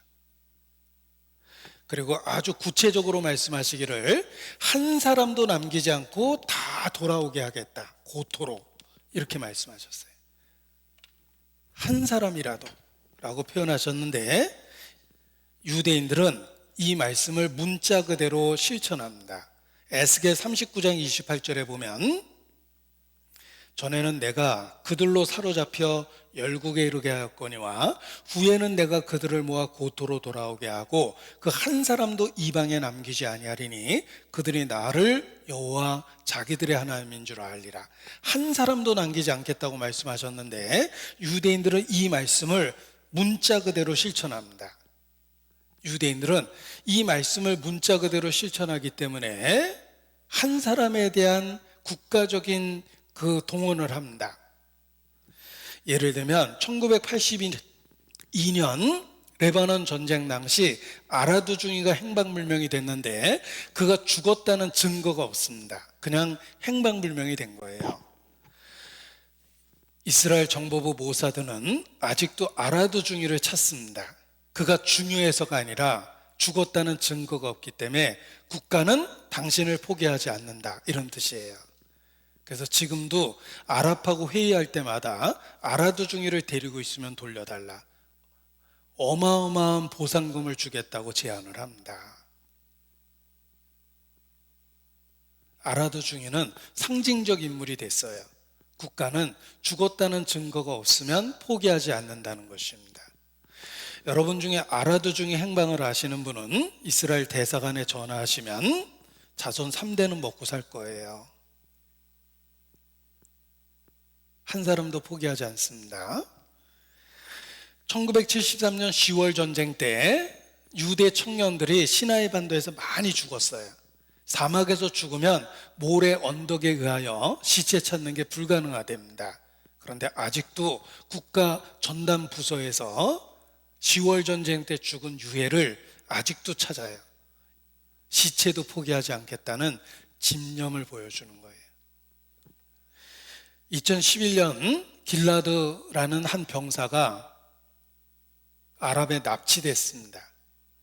그리고 아주 구체적으로 말씀하시기를 한 사람도 남기지 않고 다 돌아오게 하겠다. 고토로 이렇게 말씀하셨어요. 한 사람이라도 라고 표현하셨는데 유대인들은 이 말씀을 문자 그대로 실천합니다. 에스겔 39장 28절에 보면 전에는 내가 그들로 사로잡혀 열국에 이르게 하였거니와 후에는 내가 그들을 모아 고토로 돌아오게 하고 그 한 사람도 이방에 남기지 아니하리니 그들이 나를 여호와 자기들의 하나님인 줄 알리라. 한 사람도 남기지 않겠다고 말씀하셨는데 유대인들은 이 말씀을 문자 그대로 실천합니다. 유대인들은 이 말씀을 문자 그대로 실천하기 때문에 한 사람에 대한 국가적인 그 동원을 합니다. 예를 들면 1982년 레바논 전쟁 당시 아라두중이가 행방불명이 됐는데 그가 죽었다는 증거가 없습니다. 그냥 행방불명이 된 거예요. 이스라엘 정보부 모사드는 아직도 아라두중이를 찾습니다. 그가 중요해서가 아니라 죽었다는 증거가 없기 때문에 국가는 당신을 포기하지 않는다, 이런 뜻이에요. 그래서 지금도 아랍하고 회의할 때마다 아라두중이를 데리고 있으면 돌려달라, 어마어마한 보상금을 주겠다고 제안을 합니다. 아라두중이는 상징적 인물이 됐어요. 국가는 죽었다는 증거가 없으면 포기하지 않는다는 것입니다. 여러분 중에 아라두중이 행방을 아시는 분은 이스라엘 대사관에 전화하시면 자손 3대는 먹고 살 거예요. 한 사람도 포기하지 않습니다. 1973년 10월 전쟁 때 유대 청년들이 시나이 반도에서 많이 죽었어요. 사막에서 죽으면 모래 언덕에 의하여 시체 찾는 게 불가능하답니다. 그런데 아직도 국가 전담 부서에서 10월 전쟁 때 죽은 유해를 아직도 찾아요. 시체도 포기하지 않겠다는 집념을 보여주는 거예요. 2011년 길라드라는 한 병사가 아랍에 납치됐습니다.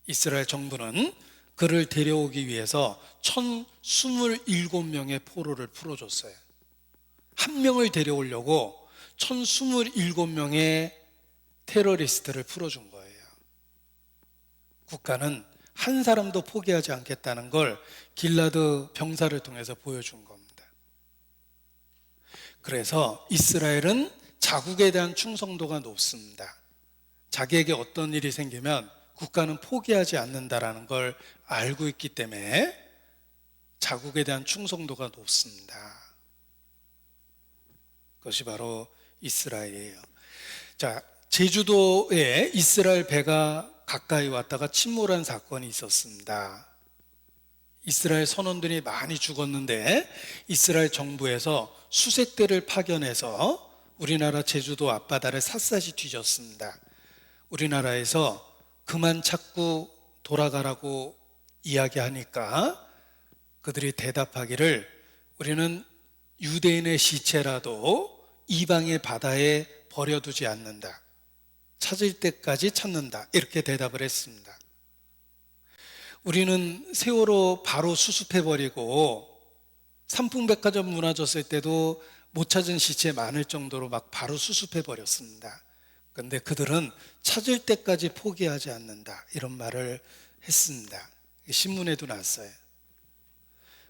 이스라엘 정부는 그를 데려오기 위해서 1027명의 포로를 풀어줬어요. 한 명을 데려오려고 1027명의 테러리스트를 풀어준 거예요. 국가는 한 사람도 포기하지 않겠다는 걸 길라드 병사를 통해서 보여준 겁니다. 그래서 이스라엘은 자국에 대한 충성도가 높습니다. 자기에게 어떤 일이 생기면 국가는 포기하지 않는다라는 걸 알고 있기 때문에 자국에 대한 충성도가 높습니다. 그것이 바로 이스라엘이에요. 자, 제주도에 이스라엘 배가 가까이 왔다가 침몰한 사건이 있었습니다. 이스라엘 선원들이 많이 죽었는데 이스라엘 정부에서 수색대를 파견해서 우리나라 제주도 앞바다를 샅샅이 뒤졌습니다. 우리나라에서 그만 찾고 돌아가라고 이야기하니까 그들이 대답하기를 우리는 유대인의 시체라도 이방의 바다에 버려두지 않는다. 찾을 때까지 찾는다. 이렇게 대답을 했습니다. 우리는 세월호 바로 수습해버리고 삼풍백화점 무너졌을 때도 못 찾은 시체 많을 정도로 막 바로 수습해버렸습니다. 그런데 그들은 찾을 때까지 포기하지 않는다. 이런 말을 했습니다. 신문에도 났어요.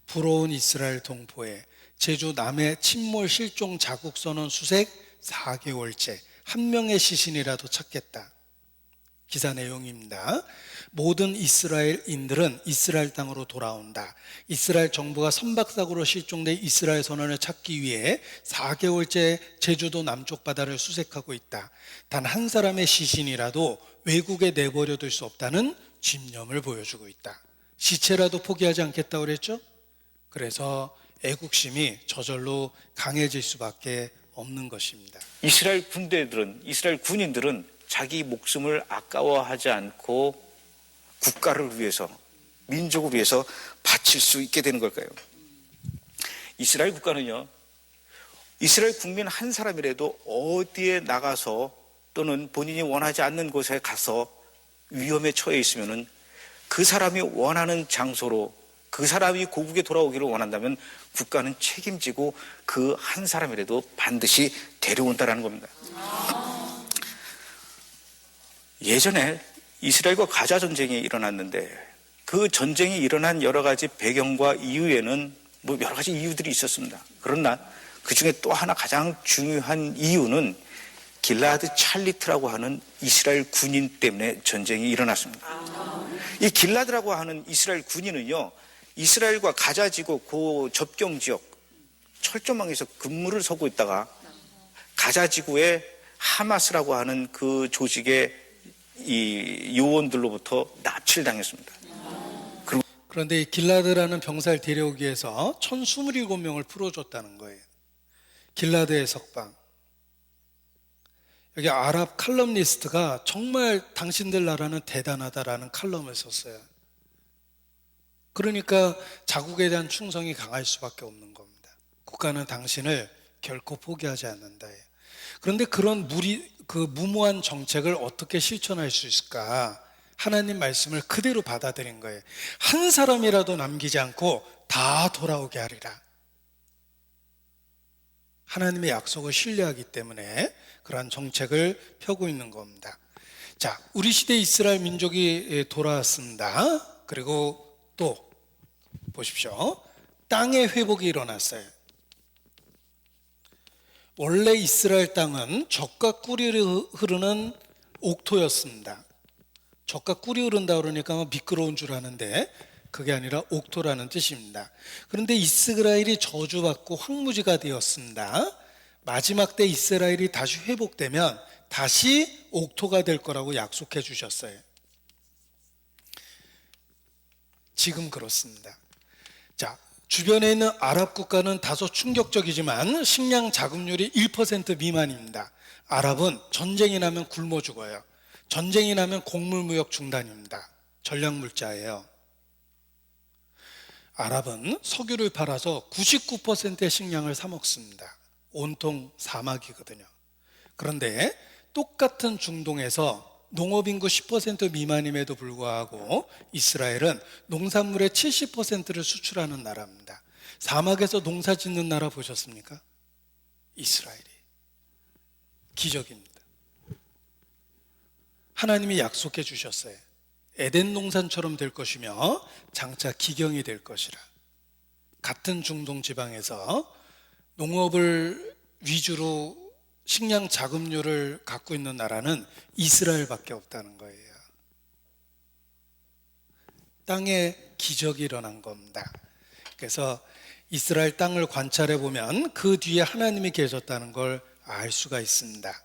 부러운 이스라엘 동포에 제주 남해 침몰 실종 자국 선언 수색 4개월째 한 명의 시신이라도 찾겠다. 기사 내용입니다. 모든 이스라엘인들은 이스라엘 땅으로 돌아온다. 이스라엘 정부가 선박사고로 실종된 이스라엘 선원을 찾기 위해 4개월째 제주도 남쪽 바다를 수색하고 있다. 단 한 사람의 시신이라도 외국에 내버려둘 수 없다는 집념을 보여주고 있다. 시체라도 포기하지 않겠다고 그랬죠? 그래서 애국심이 저절로 강해질 수밖에 없는 것입니다. 이스라엘 군인들은 자기 목숨을 아까워하지 않고 국가를 위해서, 민족을 위해서 바칠 수 있게 되는 걸까요? 이스라엘 국가는요, 이스라엘 국민 한 사람이라도 어디에 나가서 또는 본인이 원하지 않는 곳에 가서 위험에 처해 있으면은 그 사람이 원하는 장소로, 그 사람이 고국에 돌아오기를 원한다면 국가는 책임지고 그 한 사람이라도 반드시 데려온다라는 겁니다. 예전에 이스라엘과 가자 전쟁이 일어났는데 그 전쟁이 일어난 여러 가지 배경과 이유에는 뭐 여러 가지 이유들이 있었습니다. 그러나 그 중에 또 하나 가장 중요한 이유는 길라드 찰리트라고 하는 이스라엘 군인 때문에 전쟁이 일어났습니다. 이 길라드라고 하는 이스라엘 군인은요, 이스라엘과 가자 지구 그 접경 지역 철조망에서 근무를 서고 있다가 가자 지구의 하마스라고 하는 그 조직의 이 요원들로부터 납치를 당했습니다. 그런데 이 길라드라는 병사를 데려오기 위해서 1027명을 풀어줬다는 거예요. 길라드의 석방. 여기 아랍 칼럼니스트가 정말 당신들 나라는 대단하다라는 칼럼을 썼어요. 그러니까 자국에 대한 충성이 강할 수밖에 없는 겁니다. 국가는 당신을 결코 포기하지 않는다. 그런데 그런 무모한 정책을 어떻게 실천할 수 있을까? 하나님 말씀을 그대로 받아들인 거예요. 한 사람이라도 남기지 않고 다 돌아오게 하리라. 하나님의 약속을 신뢰하기 때문에 그러한 정책을 펴고 있는 겁니다. 자, 우리 시대 이스라엘 민족이 돌아왔습니다. 그리고 또 보십시오. 땅의 회복이 일어났어요. 원래 이스라엘 땅은 젖과 꿀이 흐르는 옥토였습니다. 젖과 꿀이 흐른다 그러니까 미끄러운 줄 아는데 그게 아니라 옥토라는 뜻입니다. 그런데 이스라엘이 저주받고 황무지가 되었습니다. 마지막 때 이스라엘이 다시 회복되면 다시 옥토가 될 거라고 약속해 주셨어요. 지금 그렇습니다. 자, 주변에 있는 아랍 국가는 다소 충격적이지만 식량 자급률이 1% 미만입니다. 아랍은 전쟁이 나면 굶어 죽어요. 전쟁이 나면 곡물무역 중단입니다. 전략물자예요. 아랍은 석유를 팔아서 99%의 식량을 사 먹습니다. 온통 사막이거든요. 그런데 똑같은 중동에서 농업인구 10% 미만임에도 불구하고 이스라엘은 농산물의 70%를 수출하는 나라입니다. 사막에서 농사 짓는 나라 보셨습니까? 이스라엘이. 기적입니다. 하나님이 약속해 주셨어요. 에덴 농산처럼 될 것이며 장차 기경이 될 것이라. 같은 중동 지방에서 농업을 위주로 식량 자급률을 갖고 있는 나라는 이스라엘밖에 없다는 거예요. 땅에 기적이 일어난 겁니다. 그래서 이스라엘 땅을 관찰해 보면 그 뒤에 하나님이 계셨다는 걸 알 수가 있습니다.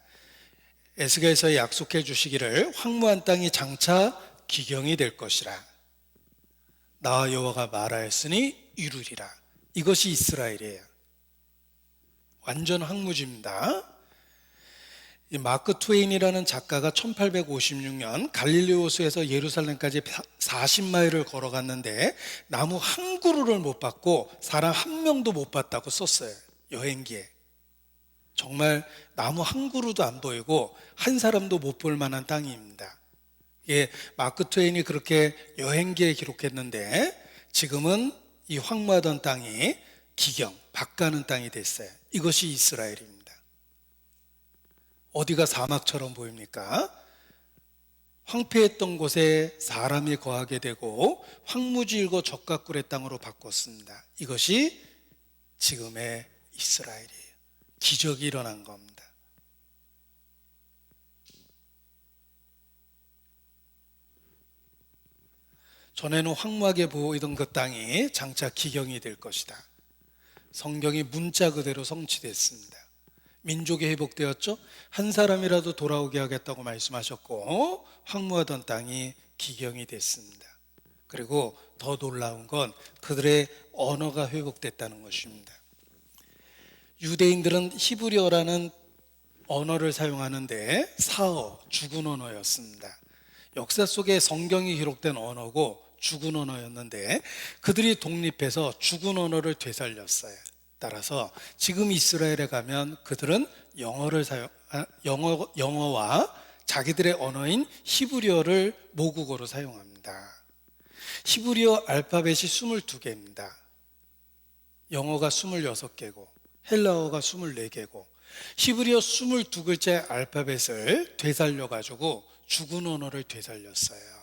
에스겔서에 약속해 주시기를 황무한 땅이 장차 기경이 될 것이라. 나와 여호와가 말하였으니 이루리라. 이것이 이스라엘이에요. 완전 황무지입니다. 이 마크 트웨인이라는 작가가 1856년 갈릴리 호수에서 예루살렘까지 40마일을 걸어갔는데 나무 한 그루를 못 봤고 사람 한 명도 못 봤다고 썼어요. 여행기에. 정말 나무 한 그루도 안 보이고 한 사람도 못 볼 만한 땅입니다. 예, 마크 트웨인이 그렇게 여행기에 기록했는데 지금은 이 황무하던 땅이 기경, 밭가는 땅이 됐어요. 이것이 이스라엘입니다. 어디가 사막처럼 보입니까? 황폐했던 곳에 사람이 거하게 되고 황무지이고 적각굴의 땅으로 바꿨습니다. 이것이 지금의 이스라엘이에요. 기적이 일어난 겁니다. 전에는 황무하게 보이던 그 땅이 장차 기경이 될 것이다. 성경이 문자 그대로 성취됐습니다. 민족이 회복되었죠. 한 사람이라도 돌아오게 하겠다고 말씀하셨고 황무하던 땅이 기경이 됐습니다. 그리고 더 놀라운 건 그들의 언어가 회복됐다는 것입니다. 유대인들은 히브리어라는 언어를 사용하는데 사어, 죽은 언어였습니다. 역사 속에 성경이 기록된 언어고 죽은 언어였는데 그들이 독립해서 죽은 언어를 되살렸어요. 따라서 지금 이스라엘에 가면 그들은 영어와 자기들의 언어인 히브리어를 모국어로 사용합니다. 히브리어 알파벳이 22개입니다. 영어가 26개고 헬라어가 24개고 히브리어 22글자의 알파벳을 되살려가지고 죽은 언어를 되살렸어요.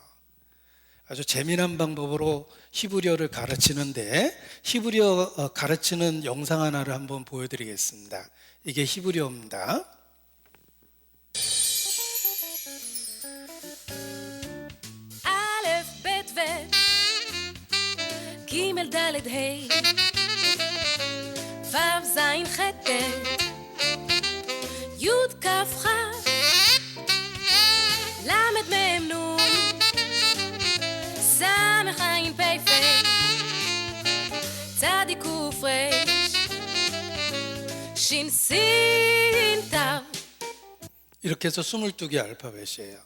아주 재미난 방법으로 히브리어를 가르치는데 히브리어 가르치는 영상 하나를 한번 보여드리겠습니다. 이게 히브리어입니다. א', ב', ו, ג', ד', ה', ו', ז', ח', ט', י', כ', כ', ל', מ', נ', ס', ע', פ', פ', צ', ק', ר', ש', ש', ת'. 이렇게 해서 22개 알파벳이에요.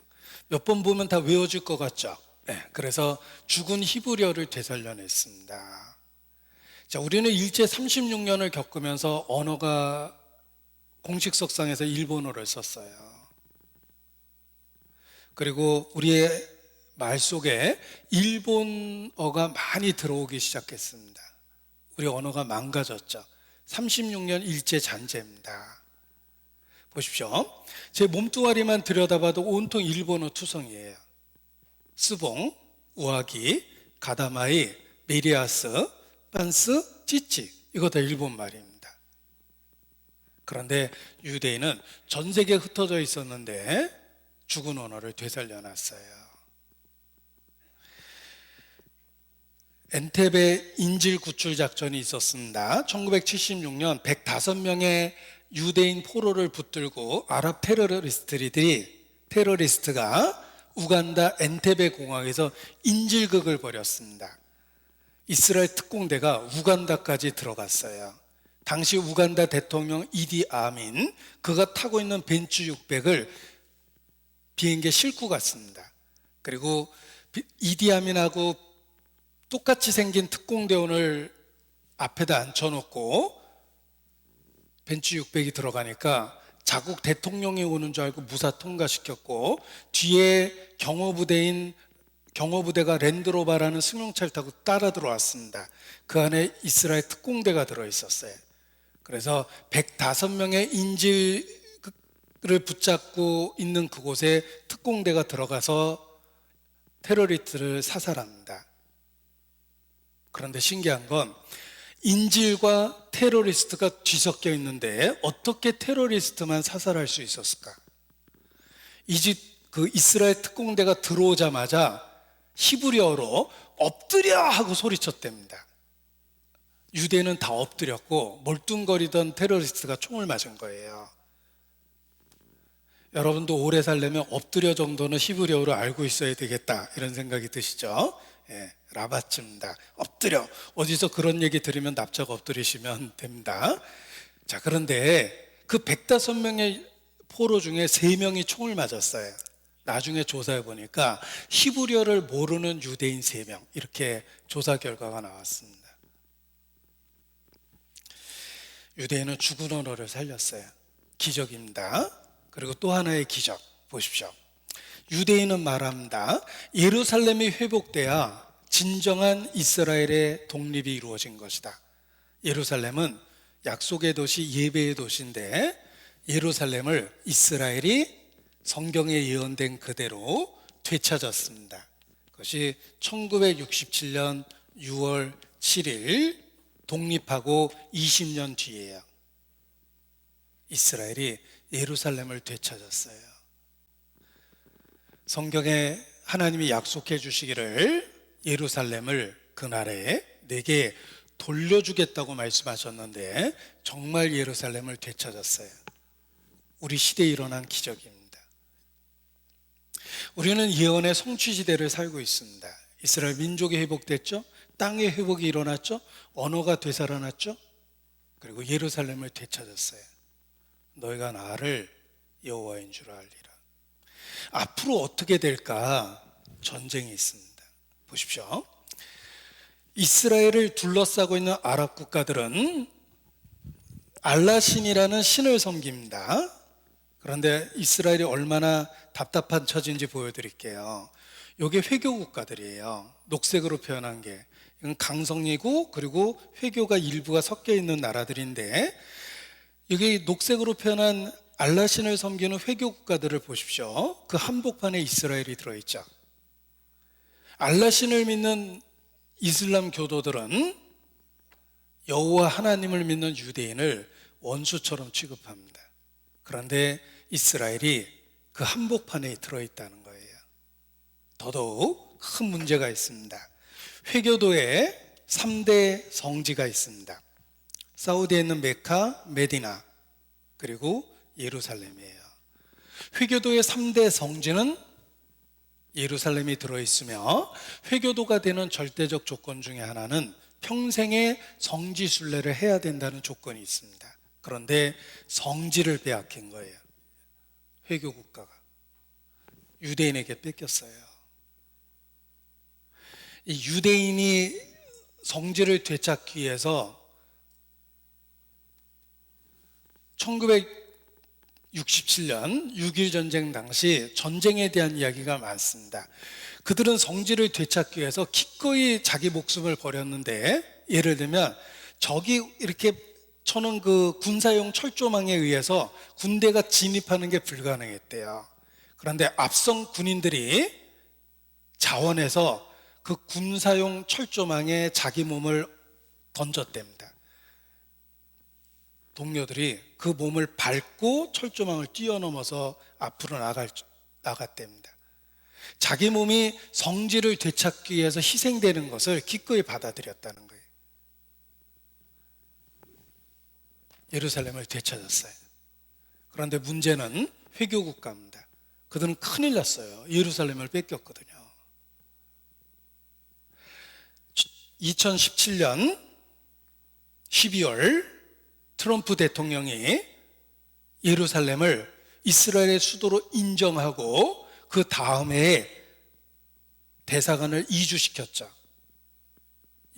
몇 번 보면 다 외워질 것 같죠? 네, 그래서 죽은 히브리어를 되살려냈습니다. 자, 우리는 일제 36년을 겪으면서 언어가 공식 석상에서 일본어를 썼어요. 그리고 우리의 말 속에 일본어가 많이 들어오기 시작했습니다. 우리 언어가 망가졌죠. 36년 일제 잔재입니다. 보십시오. 제 몸뚱아리만 들여다봐도 온통 일본어 투성이에요. 스봉, 우아기, 가다마이, 메리아스, 빤스, 찌찌 이거 다 일본 말입니다. 그런데 유대인은 전 세계에 흩어져 있었는데 죽은 언어를 되살려놨어요. 엔테베 인질 구출 작전이 있었습니다. 1976년 105명의 유대인 포로를 붙들고 아랍 테러리스트가 우간다 엔테베 공항에서 인질극을 벌였습니다. 이스라엘 특공대가 우간다까지 들어갔어요. 당시 우간다 대통령 이디 아민 그가 타고 있는 벤츠 600을 비행기에 싣고 갔습니다. 그리고 이디 아민하고 똑같이 생긴 특공대원을 앞에다 앉혀놓고 벤츠 600이 들어가니까 자국 대통령이 오는 줄 알고 무사 통과시켰고 뒤에 경호부대가 랜드로바라는 승용차를 타고 따라 들어왔습니다. 그 안에 이스라엘 특공대가 들어있었어요. 그래서 105명의 인질을 붙잡고 있는 그곳에 특공대가 들어가서 테러리스트를 사살합니다. 그런데 신기한 건 인질과 테러리스트가 뒤섞여 있는데 어떻게 테러리스트만 사살할 수 있었을까? 이스라엘 특공대가 들어오자마자 히브리어로 엎드려 하고 소리쳤답니다. 유대는 다 엎드렸고 멀뚱거리던 테러리스트가 총을 맞은 거예요. 여러분도 오래 살려면 엎드려 정도는 히브리어로 알고 있어야 되겠다 이런 생각이 드시죠? 예, 라바츠입니다. 엎드려. 어디서 그런 얘기 들으면 납작 엎드리시면 됩니다. 자, 그런데 그 105명의 포로 중에 3명이 총을 맞았어요. 나중에 조사해 보니까 히브리어를 모르는 유대인 3명 이렇게 조사 결과가 나왔습니다. 유대인은 죽은 언어를 살렸어요. 기적입니다. 그리고 또 하나의 기적 보십시오. 유대인은 말합니다. 예루살렘이 회복돼야 진정한 이스라엘의 독립이 이루어진 것이다. 예루살렘은 약속의 도시, 예배의 도시인데 예루살렘을 이스라엘이 성경에 예언된 그대로 되찾았습니다. 그것이 1967년 6월 7일 독립하고 20년 뒤에요. 이스라엘이 예루살렘을 되찾았어요. 성경에 하나님이 약속해 주시기를 예루살렘을 그날에 내게 돌려주겠다고 말씀하셨는데 정말 예루살렘을 되찾았어요. 우리 시대에 일어난 기적입니다. 우리는 예언의 성취 시대를 살고 있습니다. 이스라엘 민족이 회복됐죠. 땅의 회복이 일어났죠. 언어가 되살아났죠. 그리고 예루살렘을 되찾았어요. 너희가 나를 여호와인 줄 알리라. 앞으로 어떻게 될까? 전쟁이 있습니다. 보십시오. 이스라엘을 둘러싸고 있는 아랍 국가들은 알라신이라는 신을 섬깁니다. 그런데 이스라엘이 얼마나 답답한 처지인지 보여드릴게요. 이게 회교 국가들이에요. 녹색으로 표현한 게. 이건 강성이고 그리고 회교가 일부가 섞여 있는 나라들인데 여기 녹색으로 표현한 알라신을 섬기는 회교 국가들을 보십시오. 그 한복판에 이스라엘이 들어있죠. 알라신을 믿는 이슬람 교도들은 여호와 하나님을 믿는 유대인을 원수처럼 취급합니다. 그런데 이스라엘이 그 한복판에 들어있다는 거예요. 더더욱 큰 문제가 있습니다. 회교도에 3대 성지가 있습니다. 사우디에 있는 메카, 메디나, 그리고 예루살렘이에요. 회교도의 3대 성지는 예루살렘이 들어있으며 회교도가 되는 절대적 조건 중에 하나는 평생의 성지 순례를 해야 된다는 조건이 있습니다. 그런데 성지를 빼앗긴 거예요. 회교 국가가 유대인에게 뺏겼어요. 이 유대인이 성지를 되찾기 위해서 1967년 6.1 전쟁 당시 전쟁에 대한 이야기가 많습니다. 그들은 성지를 되찾기 위해서 기꺼이 자기 목숨을 버렸는데, 예를 들면 적이 이렇게 쳐놓은 그 군사용 철조망에 의해서 군대가 진입하는 게 불가능했대요. 그런데 앞선 군인들이 자원해서 그 군사용 철조망에 자기 몸을 던졌답니다. 동료들이 그 몸을 밟고 철조망을 뛰어넘어서 앞으로 나갔답니다. 자기 몸이 성지를 되찾기 위해서 희생되는 것을 기꺼이 받아들였다는 거예요. 예루살렘을 되찾았어요. 그런데 문제는 회교 국가입니다. 그들은 큰일 났어요. 예루살렘을 뺏겼거든요. 2017년 12월 트럼프 대통령이 예루살렘을 이스라엘의 수도로 인정하고 그 다음에 대사관을 이주시켰죠.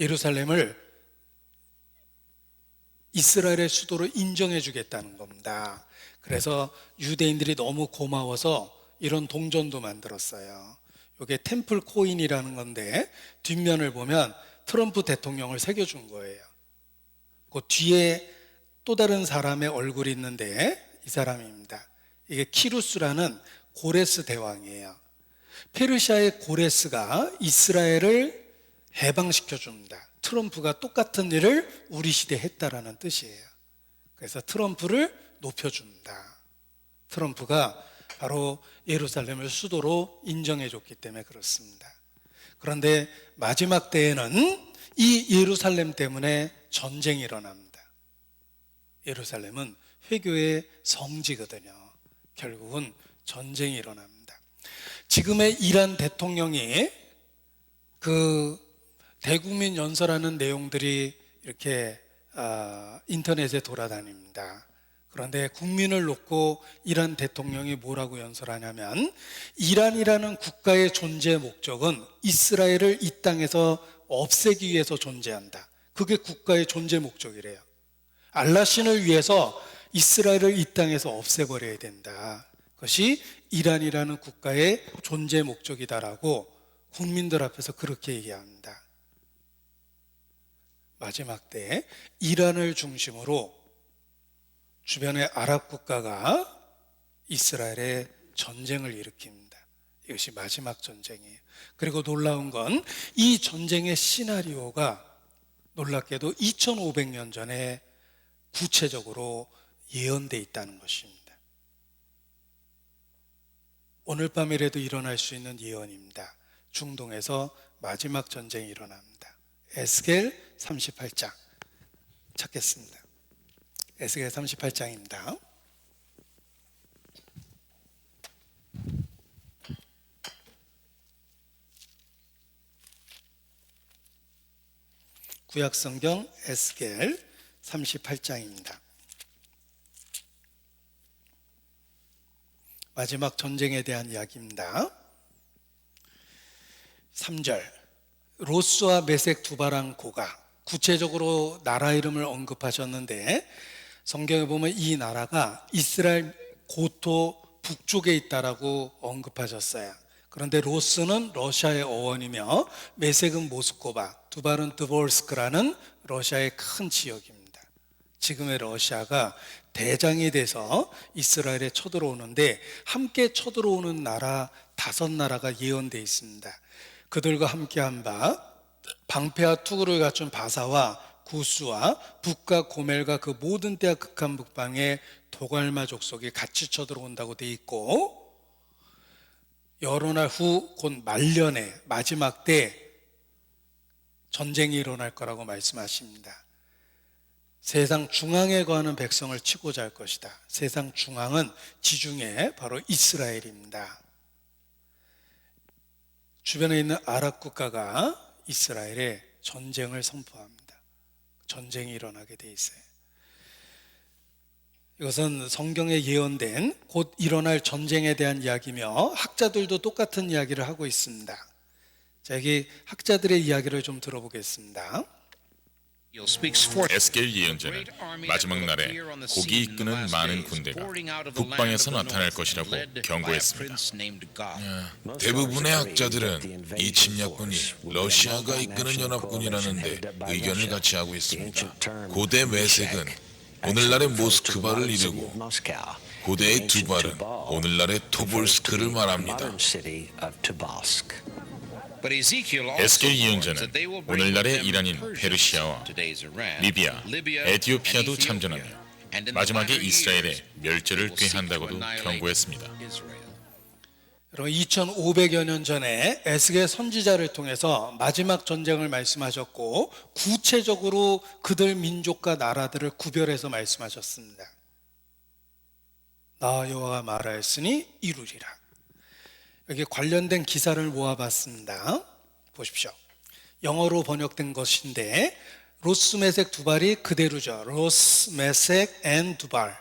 예루살렘을 이스라엘의 수도로 인정해 주겠다는 겁니다. 그래서 유대인들이 너무 고마워서 이런 동전도 만들었어요. 이게 템플 코인이라는 건데 뒷면을 보면 트럼프 대통령을 새겨준 거예요. 그 뒤에 또 다른 사람의 얼굴이 있는데 이 사람입니다. 이게 키루스라는 고레스 대왕이에요. 페르시아의 고레스가 이스라엘을 해방시켜 줍니다. 트럼프가 똑같은 일을 우리 시대에 했다라는 뜻이에요. 그래서 트럼프를 높여줍니다. 트럼프가 바로 예루살렘을 수도로 인정해 줬기 때문에 그렇습니다. 그런데 마지막 때에는 이 예루살렘 때문에 전쟁이 일어납니다. 예루살렘은 회교의 성지거든요. 결국은 전쟁이 일어납니다. 지금의 이란 대통령이 그 대국민 연설하는 내용들이 이렇게 인터넷에 돌아다닙니다. 그런데 국민을 놓고 이란 대통령이 뭐라고 연설하냐면, 이란이라는 국가의 존재 목적은 이스라엘을 이 땅에서 없애기 위해서 존재한다. 그게 국가의 존재 목적이래요. 알라신을 위해서 이스라엘을 이 땅에서 없애버려야 된다. 그것이 이란이라는 국가의 존재 목적이다라고 국민들 앞에서 그렇게 얘기합니다. 마지막 때 이란을 중심으로 주변의 아랍 국가가 이스라엘에 전쟁을 일으킵니다. 이것이 마지막 전쟁이에요. 그리고 놀라운 건 이 전쟁의 시나리오가 놀랍게도 2500년 전에 구체적으로 예언되어 있다는 것입니다. 오늘 밤이라도 일어날 수 있는 예언입니다. 중동에서 마지막 전쟁이 일어납니다. 에스겔 38장 찾겠습니다. 에스겔 38장입니다. 구약성경 에스겔 38장입니다. 마지막 전쟁에 대한 이야기입니다. 3절 로스와 메색 두바랑 고가, 구체적으로 나라 이름을 언급하셨는데 성경에 보면 이 나라가 이스라엘 고토 북쪽에 있다라고 언급하셨어요. 그런데 로스는 러시아의 어원이며 메색은 모스코바, 두발은 드볼스크라는 러시아의 큰 지역입니다. 지금의 러시아가 대장이 돼서 이스라엘에 쳐들어오는데 함께 쳐들어오는 나라 5나라가 예언되어 있습니다. 그들과 함께한 바 방패와 투구를 갖춘 바사와 구스와 북과 고멜과 그 모든 때와 극한 북방의 도갈마 족속이 같이 쳐들어온다고 되어 있고, 여러 날 후 곧 말년에 마지막 때 전쟁이 일어날 거라고 말씀하십니다. 세상 중앙에 거하는 백성을 치고자 할 것이다. 세상 중앙은 지중해 바로 이스라엘입니다. 주변에 있는 아랍 국가가 이스라엘에 전쟁을 선포합니다. 전쟁이 일어나게 돼 있어요. 이것은 성경에 예언된 곧 일어날 전쟁에 대한 이야기며 학자들도 똑같은 이야기를 하고 있습니다. 자, 여기 학자들의 이야기를 좀 들어보겠습니다. 에스겔 예언자는 마지막 날에 고기 이끄는 많은 군대가 북방에서 나타날 것이라고 경고했습니다. 대부분의 학자들은 이 침략군이 러시아가 이끄는 연합군이라는데 의견을 같이 하고 있습니다. 고대 메색은 오늘날의 모스크바를 이르고 고대의 두발은 오늘날의 토볼스크를 말합니다. 에스겔 예언자는 오늘날의 이란인 페르시아와 리비아, 에티오피아도 참전하며 마지막에 이스라엘의 멸절을 꾀한다고도 경고했습니다. 여러분 2500여 년 전에 에스겔 선지자를 통해서 마지막 전쟁을 말씀하셨고 구체적으로 그들 민족과 나라들을 구별해서 말씀하셨습니다. 나 여호와가 말하였으니 이루리라. 여기 관련된 기사를 모아봤습니다. 보십시오. 영어로 번역된 것인데 로스 메색 두발이 그대로죠. 로스 메색 앤 두발,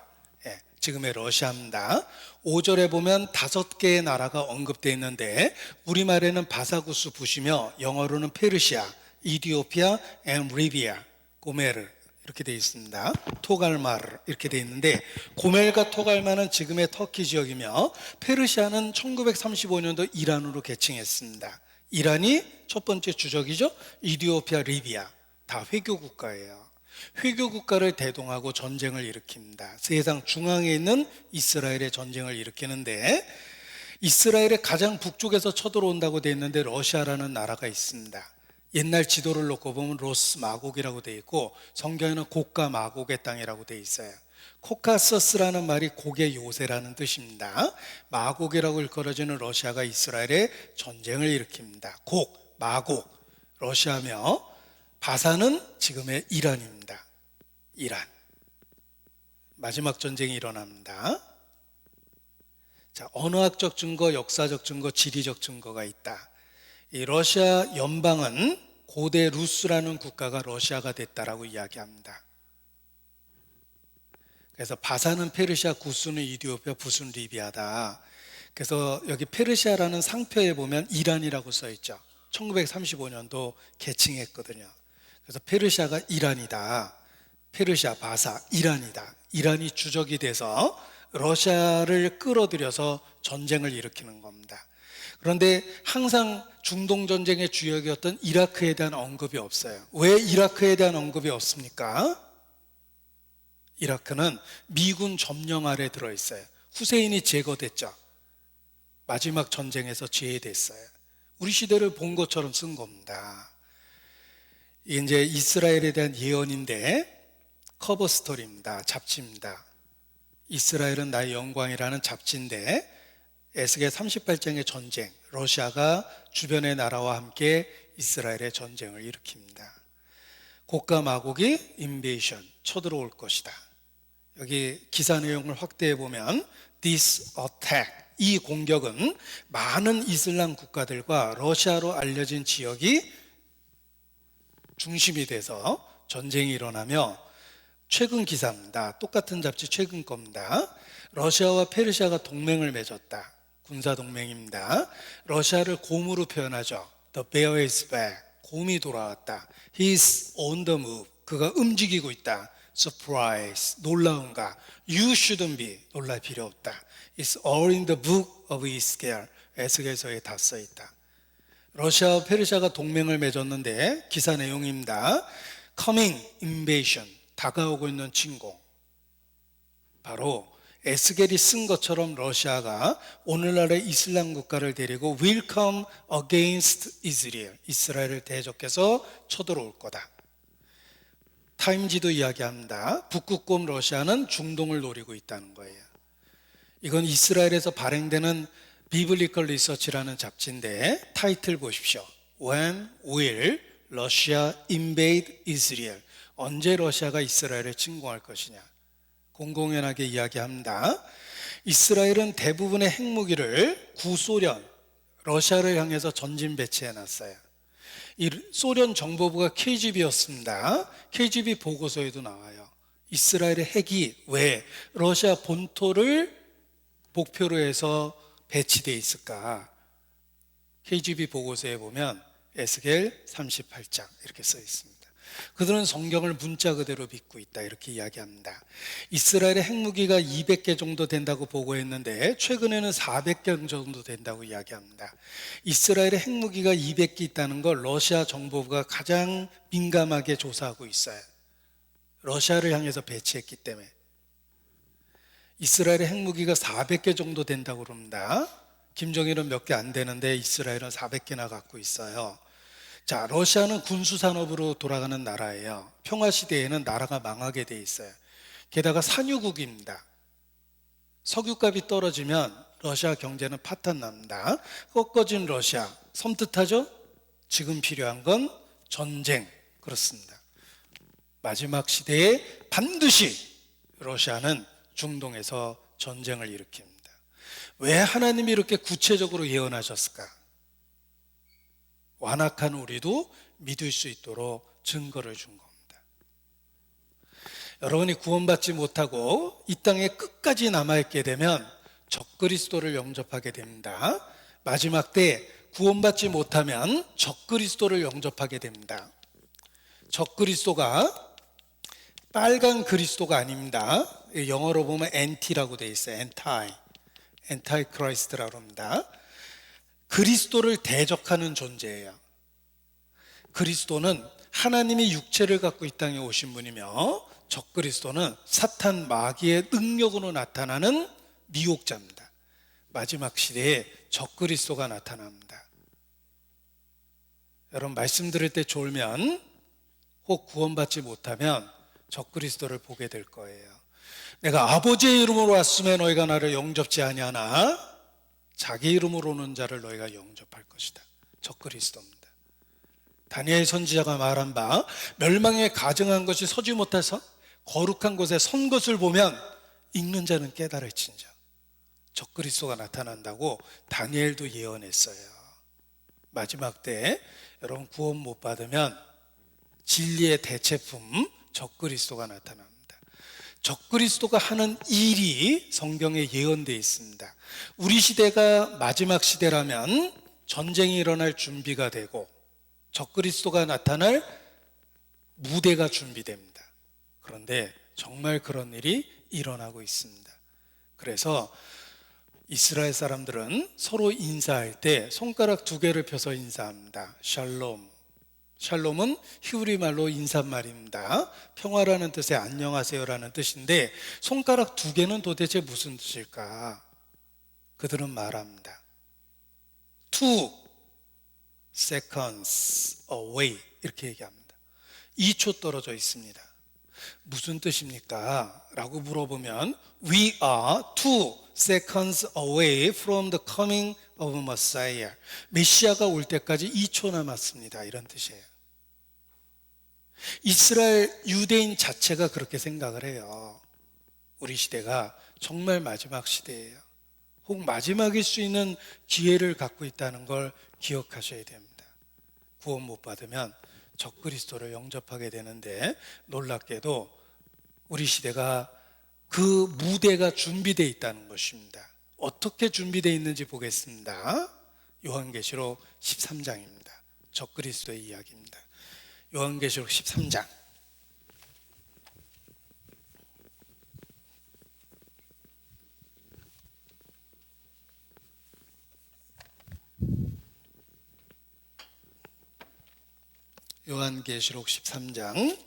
지금의 러시아입니다. 5절에 보면 5개의 나라가 언급되어 있는데 우리말에는 바사구스 부시며 영어로는 페르시아, 이디오피아 앤 리비아, 고메르 이렇게 되어 있습니다. 토갈마르 이렇게 되어 있는데 고멜과 토갈마는 지금의 터키 지역이며 페르시아는 1935년도 이란으로 개칭했습니다. 이란이 첫 번째 주적이죠. 이디오피아, 리비아 다 회교 국가예요. 회교 국가를 대동하고 전쟁을 일으킵니다. 세상 중앙에 있는 이스라엘의 전쟁을 일으키는데 이스라엘의 가장 북쪽에서 쳐들어온다고 되어 있는데 러시아라는 나라가 있습니다. 옛날 지도를 놓고 보면 로스 마곡이라고 되어 있고 성경에는 고가 마곡의 땅이라고 되어 있어요. 코카서스라는 말이 고개 요새라는 뜻입니다. 마곡이라고 일컬어지는 러시아가 이스라엘에 전쟁을 일으킵니다. 곡, 마곡, 러시아며 바사는 지금의 이란입니다. 이란. 마지막 전쟁이 일어납니다. 자, 언어학적 증거, 역사적 증거, 지리적 증거가 있다. 이 러시아 연방은 고대 루스라는 국가가 러시아가 됐다라고 이야기합니다. 그래서 바사는 페르시아, 구스는 이디오피아, 붓은 리비아다. 그래서 여기 페르시아라는 상표에 보면 이란이라고 써 있죠. 1935년도 개칭했거든요. 그래서 페르시아가 이란이다. 페르시아, 바사, 이란이다. 이란이 주적이 돼서 러시아를 끌어들여서 전쟁을 일으키는 겁니다. 그런데 항상 중동 전쟁의 주역이었던 이라크에 대한 언급이 없어요. 왜 이라크에 대한 언급이 없습니까? 이라크는 미군 점령 아래 들어있어요. 후세인이 제거됐죠. 마지막 전쟁에서 제외됐어요. 우리 시대를 본 것처럼 쓴 겁니다. 이게 이제 이스라엘에 대한 예언인데 커버 스토리입니다. 잡지입니다. 이스라엘은 나의 영광이라는 잡지인데 에스겔 38장의 전쟁, 러시아가 주변의 나라와 함께 이스라엘의 전쟁을 일으킵니다. 고가 마곡이 인베이션, 쳐들어올 것이다. 여기 기사 내용을 확대해 보면 This attack, 이 공격은 많은 이슬람 국가들과 러시아로 알려진 지역이 중심이 돼서 전쟁이 일어나며 최근 기사입니다. 똑같은 잡지 최근 겁니다. 러시아와 페르시아가 동맹을 맺었다. 군사 동맹입니다. 러시아를 곰으로 표현하죠. The bear is back. 곰이 돌아왔다. He's on the move. 그가 움직이고 있다. Surprise. 놀라운가. You shouldn't be. 놀랄 필요 없다. It's all in the book of Ezekiel. 에스겔서에 다 써있다. 러시아와 페르시아가 동맹을 맺었는데 기사 내용입니다. Coming invasion. 다가오고 있는 침공. 바로 에스겔이 쓴 것처럼 러시아가 오늘날의 이슬람 국가를 데리고 will come against Israel. 이스라엘을 대적해서 쳐들어올 거다. 타임지도 이야기합니다. 북극곰 러시아는 중동을 노리고 있다는 거예요. 이건 이스라엘에서 발행되는 비블리컬 리서치라는 잡지인데 타이틀 보십시오. When will Russia invade Israel? 언제 러시아가 이스라엘을 침공할 것이냐? 공공연하게 이야기합니다. 이스라엘은 대부분의 핵무기를 구소련, 러시아를 향해서 전진 배치해 놨어요. 이 소련 정보부가 KGB였습니다. KGB 보고서에도 나와요. 이스라엘의 핵이 왜 러시아 본토를 목표로 해서 배치되어 있을까? KGB 보고서에 보면 에스겔 38장 이렇게 써 있습니다. 그들은 성경을 문자 그대로 믿고 있다 이렇게 이야기합니다. 이스라엘의 핵무기가 200개 정도 된다고 보고했는데 최근에는 400개 정도 된다고 이야기합니다. 이스라엘의 핵무기가 200개 있다는 걸 러시아 정보부가 가장 민감하게 조사하고 있어요. 러시아를 향해서 배치했기 때문에. 이스라엘의 핵무기가 400개 정도 된다고 그럽니다. 김정일은 몇 개 안 되는데 이스라엘은 400개나 갖고 있어요. 자, 러시아는 군수산업으로 돌아가는 나라예요. 평화시대에는 나라가 망하게 돼 있어요. 게다가 산유국입니다. 석유값이 떨어지면 러시아 경제는 파탄납니다. 꺾어진 러시아, 섬뜩하죠? 지금 필요한 건 전쟁, 그렇습니다. 마지막 시대에 반드시 러시아는 중동에서 전쟁을 일으킵니다. 왜 하나님이 이렇게 구체적으로 예언하셨을까? 완악한 우리도 믿을 수 있도록 증거를 준 겁니다. 여러분이 구원받지 못하고 이 땅에 끝까지 남아있게 되면 적그리스도를 영접하게 됩니다. 마지막 때 구원받지 못하면 적그리스도를 영접하게 됩니다. 적그리스도가 빨간 그리스도가 아닙니다. 영어로 보면 anti라고 되어 있어요. anti-Christ라고 합니다. 그리스도를 대적하는 존재예요. 그리스도는 하나님이 육체를 갖고 이 땅에 오신 분이며 적그리스도는 사탄 마귀의 능력으로 나타나는 미혹자입니다. 마지막 시대에 적그리스도가 나타납니다. 여러분 말씀 들을 때 졸면 혹 구원받지 못하면 적그리스도를 보게 될 거예요. 내가 아버지의 이름으로 왔으면 너희가 나를 영접지 아니하나 자기 이름으로 오는 자를 너희가 영접할 것이다. 적그리스도입니다. 다니엘 선지자가 말한 바 멸망에 가증한 것이 서지 못해서 거룩한 곳에 선 것을 보면 읽는 자는 깨달을진저. 적그리스도가 나타난다고 다니엘도 예언했어요. 마지막 때 여러분 구원 못 받으면 진리의 대체품 적그리스도가 나타납니다. 적그리스도가 하는 일이 성경에 예언되어 있습니다. 우리 시대가 마지막 시대라면 전쟁이 일어날 준비가 되고 적그리스도가 나타날 무대가 준비됩니다. 그런데 정말 그런 일이 일어나고 있습니다. 그래서 이스라엘 사람들은 서로 인사할 때 손가락 2개를 펴서 인사합니다. 샬롬. 샬롬은 히브리 말로 인사말입니다. 평화라는 뜻의 안녕하세요라는 뜻인데 손가락 2개는 도대체 무슨 뜻일까? 그들은 말합니다. 2 seconds away 이렇게 얘기합니다. 2초 떨어져 있습니다. 무슨 뜻입니까? 라고 물어보면 We are 2 seconds away from the coming of Messiah. 메시아가 올 때까지 2초 남았습니다. 이런 뜻이에요. 이스라엘 유대인 자체가 그렇게 생각을 해요. 우리 시대가 정말 마지막 시대예요. 혹 마지막일 수 있는 기회를 갖고 있다는 걸 기억하셔야 됩니다. 구원 못 받으면 적그리스도를 영접하게 되는데 놀랍게도 우리 시대가 그 무대가 준비되어 있다는 것입니다. 어떻게 준비되어 있는지 보겠습니다. 요한계시록 13장입니다. 적그리스도의 이야기입니다. 요한계시록 13장. 요한계시록 13장.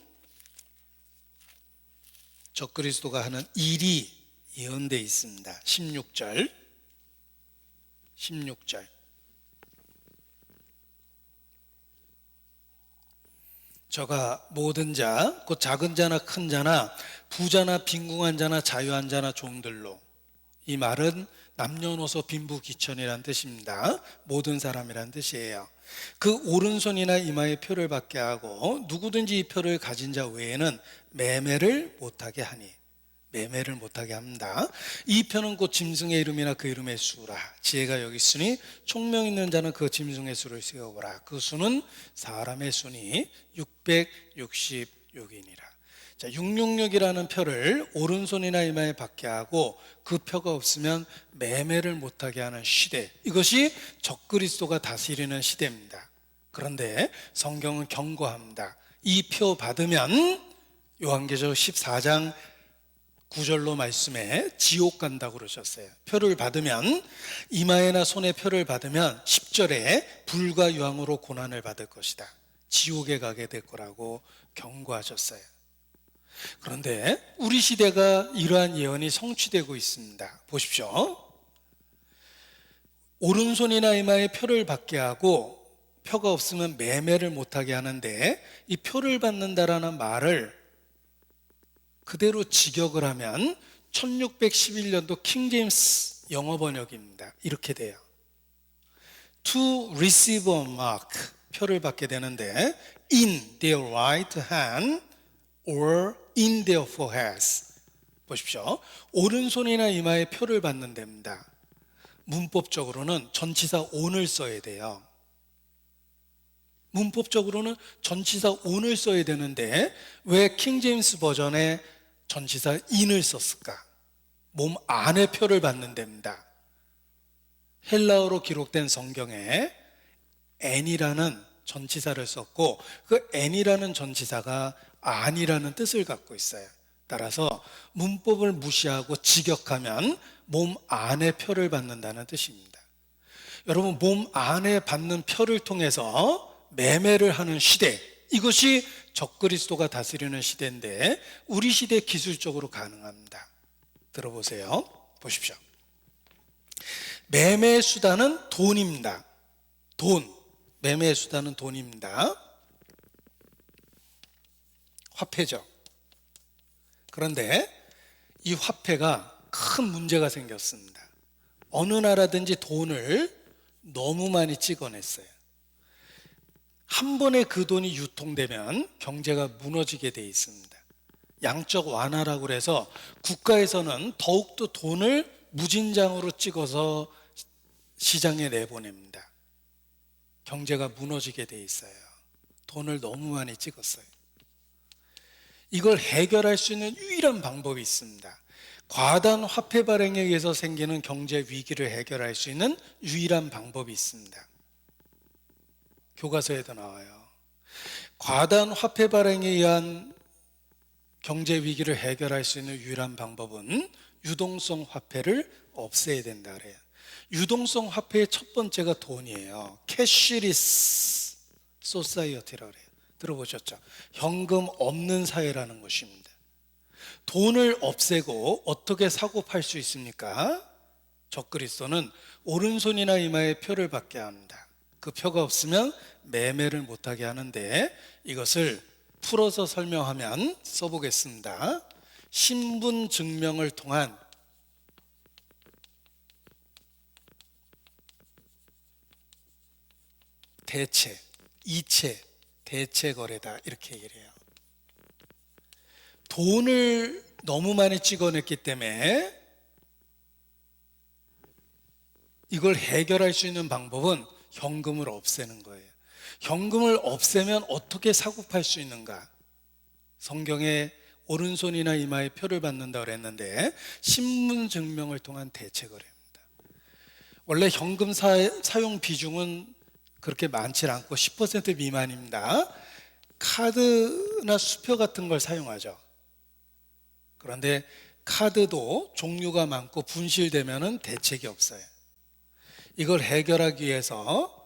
적그리스도가 하는 일이 예언되어 있습니다. 16절. 저가 모든 자, 곧 작은 자나 큰 자나 부자나 빈궁한 자나 자유한 자나 종들로, 이 말은 남녀노소 빈부귀천이란 뜻입니다. 모든 사람이란 뜻이에요. 그 오른손이나 이마에 표를 받게 하고 누구든지 이 표를 가진 자 외에는 매매를 못하게 하니, 매매를 못하게 합니다. 이 표는 곧 짐승의 이름이나 그 이름의 수라. 지혜가 여기 있으니 총명 있는 자는 그 짐승의 수를 세어보라. 그 수는 사람의 수니 666이니라. 자, 666이라는 표를 오른손이나 이마에 받게 하고 그 표가 없으면 매매를 못하게 하는 시대, 이것이 적그리스도가 다스리는 시대입니다. 그런데 성경은 경고합니다. 이 표 받으면 요한계시록 14장 9절로 말씀에 지옥 간다고 그러셨어요. 표를 받으면, 이마에나 손에 표를 받으면 10절에 불과 유황으로 고난을 받을 것이다. 지옥에 가게 될 거라고 경고하셨어요. 그런데 우리 시대가 이러한 예언이 성취되고 있습니다. 보십시오. 오른손이나 이마에 표를 받게 하고 표가 없으면 매매를 못하게 하는데, 이 표를 받는다라는 말을 그대로 직역을 하면 1611년도 킹제임스 영어 번역입니다. 이렇게 돼요. To receive a mark, 표를 받게 되는데 in their right hand or in their foreheads. 보십시오. 오른손이나 이마에 표를 받는 데입니다. 문법적으로는 전치사 on을 써야 돼요. 문법적으로는 전치사 on을 써야 되는데 왜 킹제임스 버전에 전치사 in을 썼을까? 몸 안에 표를 받는 데입니다. 헬라어로 기록된 성경에 n이라는 전치사를 썼고 그 n이라는 전치사가 안이라는 뜻을 갖고 있어요. 따라서 문법을 무시하고 직역하면 몸 안에 표를 받는다는 뜻입니다. 여러분, 몸 안에 받는 표를 통해서 매매를 하는 시대, 이것이 적그리스도가 다스리는 시대인데 우리 시대 기술적으로 가능합니다. 들어보세요. 보십시오. 매매 수단은 돈입니다. 돈. 매매 수단은 돈입니다. 화폐죠. 그런데 이 화폐가 큰 문제가 생겼습니다. 어느 나라든지 돈을 너무 많이 찍어냈어요. 한 번에 그 돈이 유통되면 경제가 무너지게 돼 있습니다. 양적 완화라고 해서 국가에서는 더욱더 돈을 무진장으로 찍어서 시장에 내보냅니다. 경제가 무너지게 돼 있어요. 돈을 너무 많이 찍었어요. 이걸 해결할 수 있는 유일한 방법이 있습니다. 과다한 화폐 발행에 의해서 생기는 경제 위기를 해결할 수 있는 유일한 방법이 있습니다. 교과서에도 나와요. 과다한 화폐 발행에 의한 경제 위기를 해결할 수 있는 유일한 방법은 유동성 화폐를 없애야 된다 그래요. 유동성 화폐의 첫 번째가 돈이에요. 캐시리스 소사이어티라고 그래요. 들어보셨죠? 현금 없는 사회라는 것입니다. 돈을 없애고 어떻게 사고 팔 수 있습니까? 적그리스도는 오른손이나 이마에 표를 받게 합니다. 그 표가 없으면 매매를 못하게 하는데, 이것을 풀어서 설명하면 써보겠습니다. 신분 증명을 통한 대체, 이체, 대체 거래다, 이렇게 얘기를 해요. 돈을 너무 많이 찍어냈기 때문에 이걸 해결할 수 있는 방법은 현금을 없애는 거예요. 현금을 없애면 어떻게 사고 팔 수 있는가? 성경에 오른손이나 이마에 표를 받는다고 그랬는데, 신분 증명을 통한 대체 거래입니다. 원래 현금 사용 비중은 그렇게 많지 않고 10% 미만입니다. 카드나 수표 같은 걸 사용하죠. 그런데 카드도 종류가 많고 분실되면은 대책이 없어요. 이걸 해결하기 위해서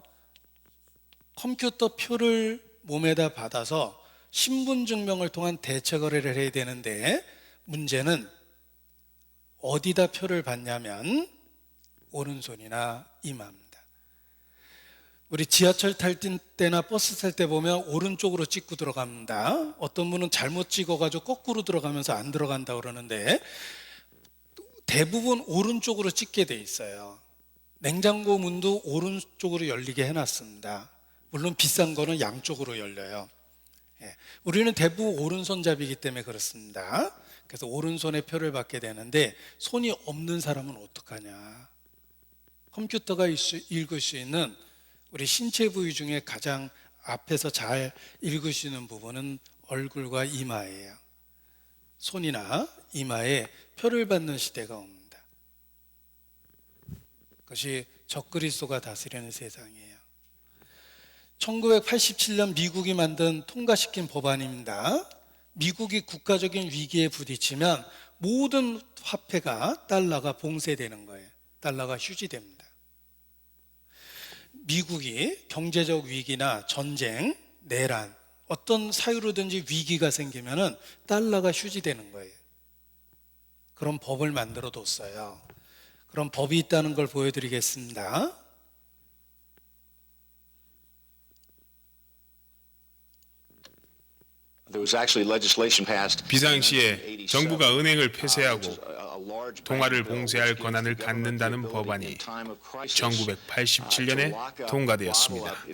컴퓨터 표를 몸에다 받아서 신분증명을 통한 대체 거래를 해야 되는데, 문제는 어디다 표를 받냐면 오른손이나 이마입니다. 우리 지하철 탈 때나 버스 탈 때 보면 오른쪽으로 찍고 들어갑니다. 어떤 분은 잘못 찍어가지고 거꾸로 들어가면서 안 들어간다고 그러는데, 대부분 오른쪽으로 찍게 돼 있어요. 냉장고 문도 오른쪽으로 열리게 해놨습니다. 물론 비싼 거는 양쪽으로 열려요. 우리는 대부분 오른손잡이기 때문에 그렇습니다. 그래서 오른손에 표를 받게 되는데, 손이 없는 사람은 어떡하냐? 컴퓨터가 읽을 수 있는 우리 신체 부위 중에 가장 앞에서 잘 읽을 수 있는 부분은 얼굴과 이마예요. 손이나 이마에 표를 받는 시대가 옵니다. 그것이 적그리스도가 다스리는 세상이에요. 1987년 미국이 만든 통과시킨 법안입니다. 미국이 국가적인 위기에 부딪히면 모든 화폐가 달러가 봉쇄되는 거예요. 달러가 휴지됩니다. 미국이 경제적 위기나 전쟁, 내란, 어떤 사유로든지 위기가 생기면은 달러가 휴지되는 거예요. 그런 법을 만들어 뒀어요. 그런 법이 있다는 걸 보여드리겠습니다. 비상시에 정부가 은행을 폐쇄하고 통화를 봉쇄할 권한을 갖는다는 법안이 1987년에 통과되었습니다.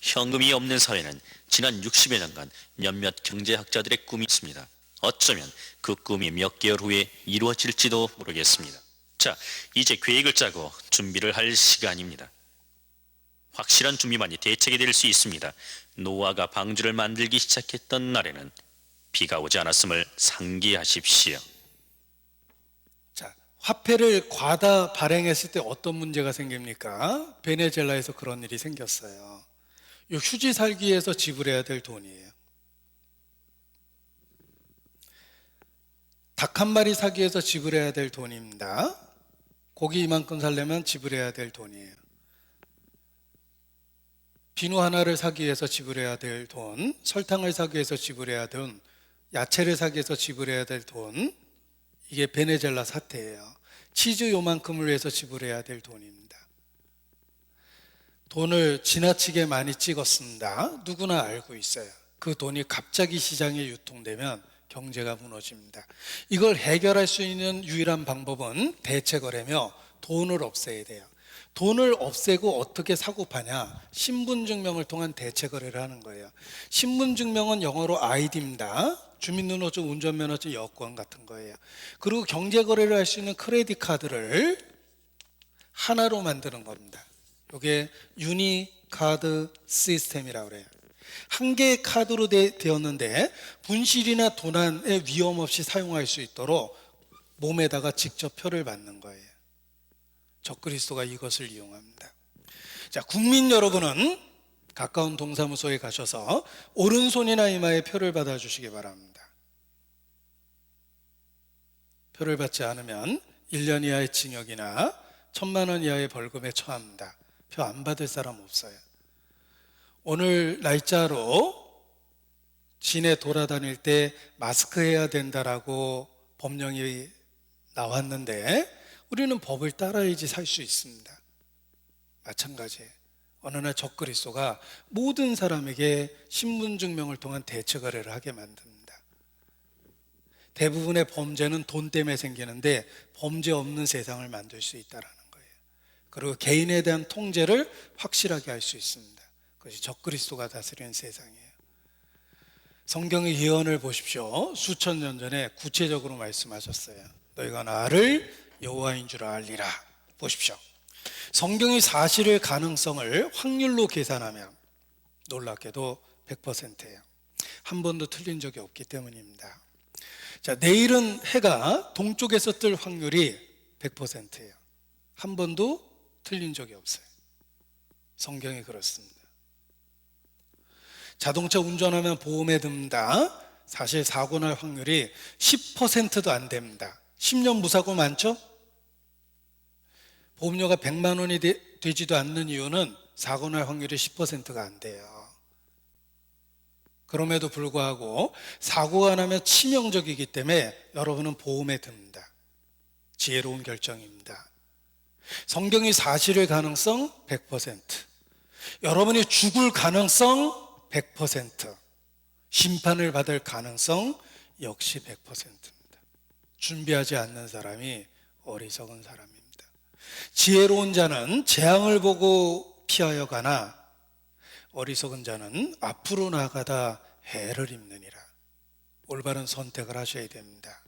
현금이 없는 사회는 지난 60여 년간 몇몇 경제학자들의 꿈이었습니다. 어쩌면 그 꿈이 몇 개월 후에 이루어질지도 모르겠습니다. 자, 이제 계획을 짜고 준비를 할 시간입니다. 확실한 준비만이 대책이 될 수 있습니다. 노아가 방주를 만들기 시작했던 날에는 비가 오지 않았음을 상기하십시오. 자, 화폐를 과다 발행했을 때 어떤 문제가 생깁니까? 베네수엘라에서 그런 일이 생겼어요. 이 휴지 살기 위해서 지불해야 될 돈이에요. 닭 한 마리 사기 위해서 지불해야 될 돈입니다. 고기 이만큼 살려면 지불해야 될 돈이에요. 비누 하나를 사기 위해서 지불해야 될 돈, 설탕을 사기 위해서 지불해야 될 돈, 야채를 사기 위해서 지불해야 될 돈, 이게 베네수엘라 사태예요. 치즈 요만큼을 위해서 지불해야 될 돈입니다. 돈을 지나치게 많이 찍었습니다. 누구나 알고 있어요. 그 돈이 갑자기 시장에 유통되면 경제가 무너집니다. 이걸 해결할 수 있는 유일한 방법은 대체 거래며 돈을 없애야 돼요. 돈을 없애고 어떻게 사고 파냐? 신분증명을 통한 대체 거래를 하는 거예요. 신분증명은 영어로 ID입니다. 주민등록증, 운전면허증, 여권 같은 거예요. 그리고 경제 거래를 할 수 있는 크레딧 카드를 하나로 만드는 겁니다. 이게 유니카드 시스템이라고 그래요. 한 개의 카드로 되었는데 분실이나 도난의 위험 없이 사용할 수 있도록 몸에다가 직접 표를 받는 거예요. 적그리스도가 이것을 이용합니다. 자, 국민 여러분은 가까운 동사무소에 가셔서 오른손이나 이마에 표를 받아주시기 바랍니다. 표를 받지 않으면 1년 이하의 징역이나 1,000만 원 이하의 벌금에 처합니다. 표 안 받을 사람 없어요. 오늘 날짜로 시내 돌아다닐 때 마스크 해야 된다라고 법령이 나왔는데 우리는 법을 따라야지 살 수 있습니다. 마찬가지예요. 어느 날 적그리스도가 모든 사람에게 신분증명을 통한 대처 거래를 하게 만듭니다. 대부분의 범죄는 돈 때문에 생기는데 범죄 없는 세상을 만들 수 있다는 거예요. 그리고 개인에 대한 통제를 확실하게 할 수 있습니다. 그것이 적그리스도가 다스리는 세상이에요. 성경의 예언을 보십시오. 수천 년 전에 구체적으로 말씀하셨어요. 너희가 나를 여호와인 줄 알리라. 보십시오. 성경의 사실의 가능성을 확률로 계산하면 놀랍게도 100%예요. 한 번도 틀린 적이 없기 때문입니다. 자, 내일은 해가 동쪽에서 뜰 확률이 100%예요. 한 번도 틀린 적이 없어요. 성경이 그렇습니다. 자동차 운전하면 보험에 듭니다. 사실 사고 날 확률이 10%도 안 됩니다. 10년 무사고 많죠? 보험료가 100만 원이 되지도 않는 이유는 사고 날 확률이 10%가 안 돼요. 그럼에도 불구하고 사고가 나면 치명적이기 때문에 여러분은 보험에 듭니다. 지혜로운 결정입니다. 성경이 사실의 가능성 100%, 여러분이 죽을 가능성 100%, 심판을 받을 가능성 역시 100%입니다. 준비하지 않는 사람이 어리석은 사람입니다. 지혜로운 자는 재앙을 보고 피하여 가나 어리석은 자는 앞으로 나아가다 해를 입느니라. 올바른 선택을 하셔야 됩니다.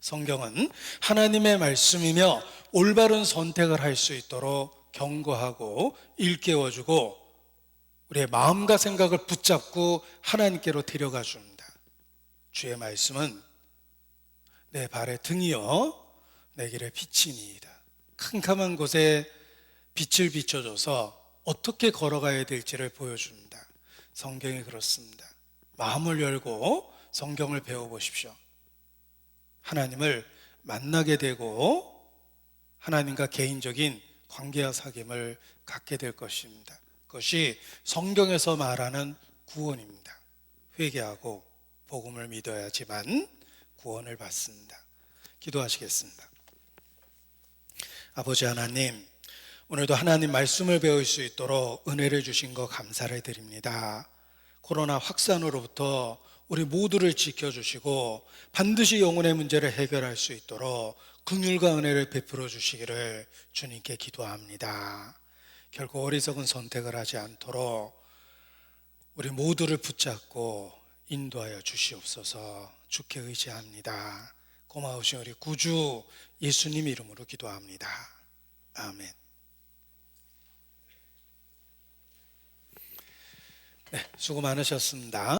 성경은 하나님의 말씀이며 올바른 선택을 할 수 있도록 경고하고 일깨워주고 우리의 마음과 생각을 붙잡고 하나님께로 데려가 줍니다. 주의 말씀은 내 발의 등이요 내 길의 빛이니이다. 캄캄한 곳에 빛을 비춰줘서 어떻게 걸어가야 될지를 보여줍니다. 성경이 그렇습니다. 마음을 열고 성경을 배워보십시오. 하나님을 만나게 되고 하나님과 개인적인 관계와 사귐을 갖게 될 것입니다. 그것이 성경에서 말하는 구원입니다. 회개하고 복음을 믿어야지만 구원을 받습니다. 기도하시겠습니다. 아버지 하나님, 오늘도 하나님 말씀을 배울 수 있도록 은혜를 주신 것 감사를 드립니다. 코로나 확산으로부터 우리 모두를 지켜주시고 반드시 영혼의 문제를 해결할 수 있도록 긍휼과 은혜를 베풀어 주시기를 주님께 기도합니다. 결코 어리석은 선택을 하지 않도록 우리 모두를 붙잡고 인도하여 주시옵소서. 주께 의지합니다. 고마우신 우리 구주 예수님 이름으로 기도합니다. 아멘. 네, 수고 많으셨습니다.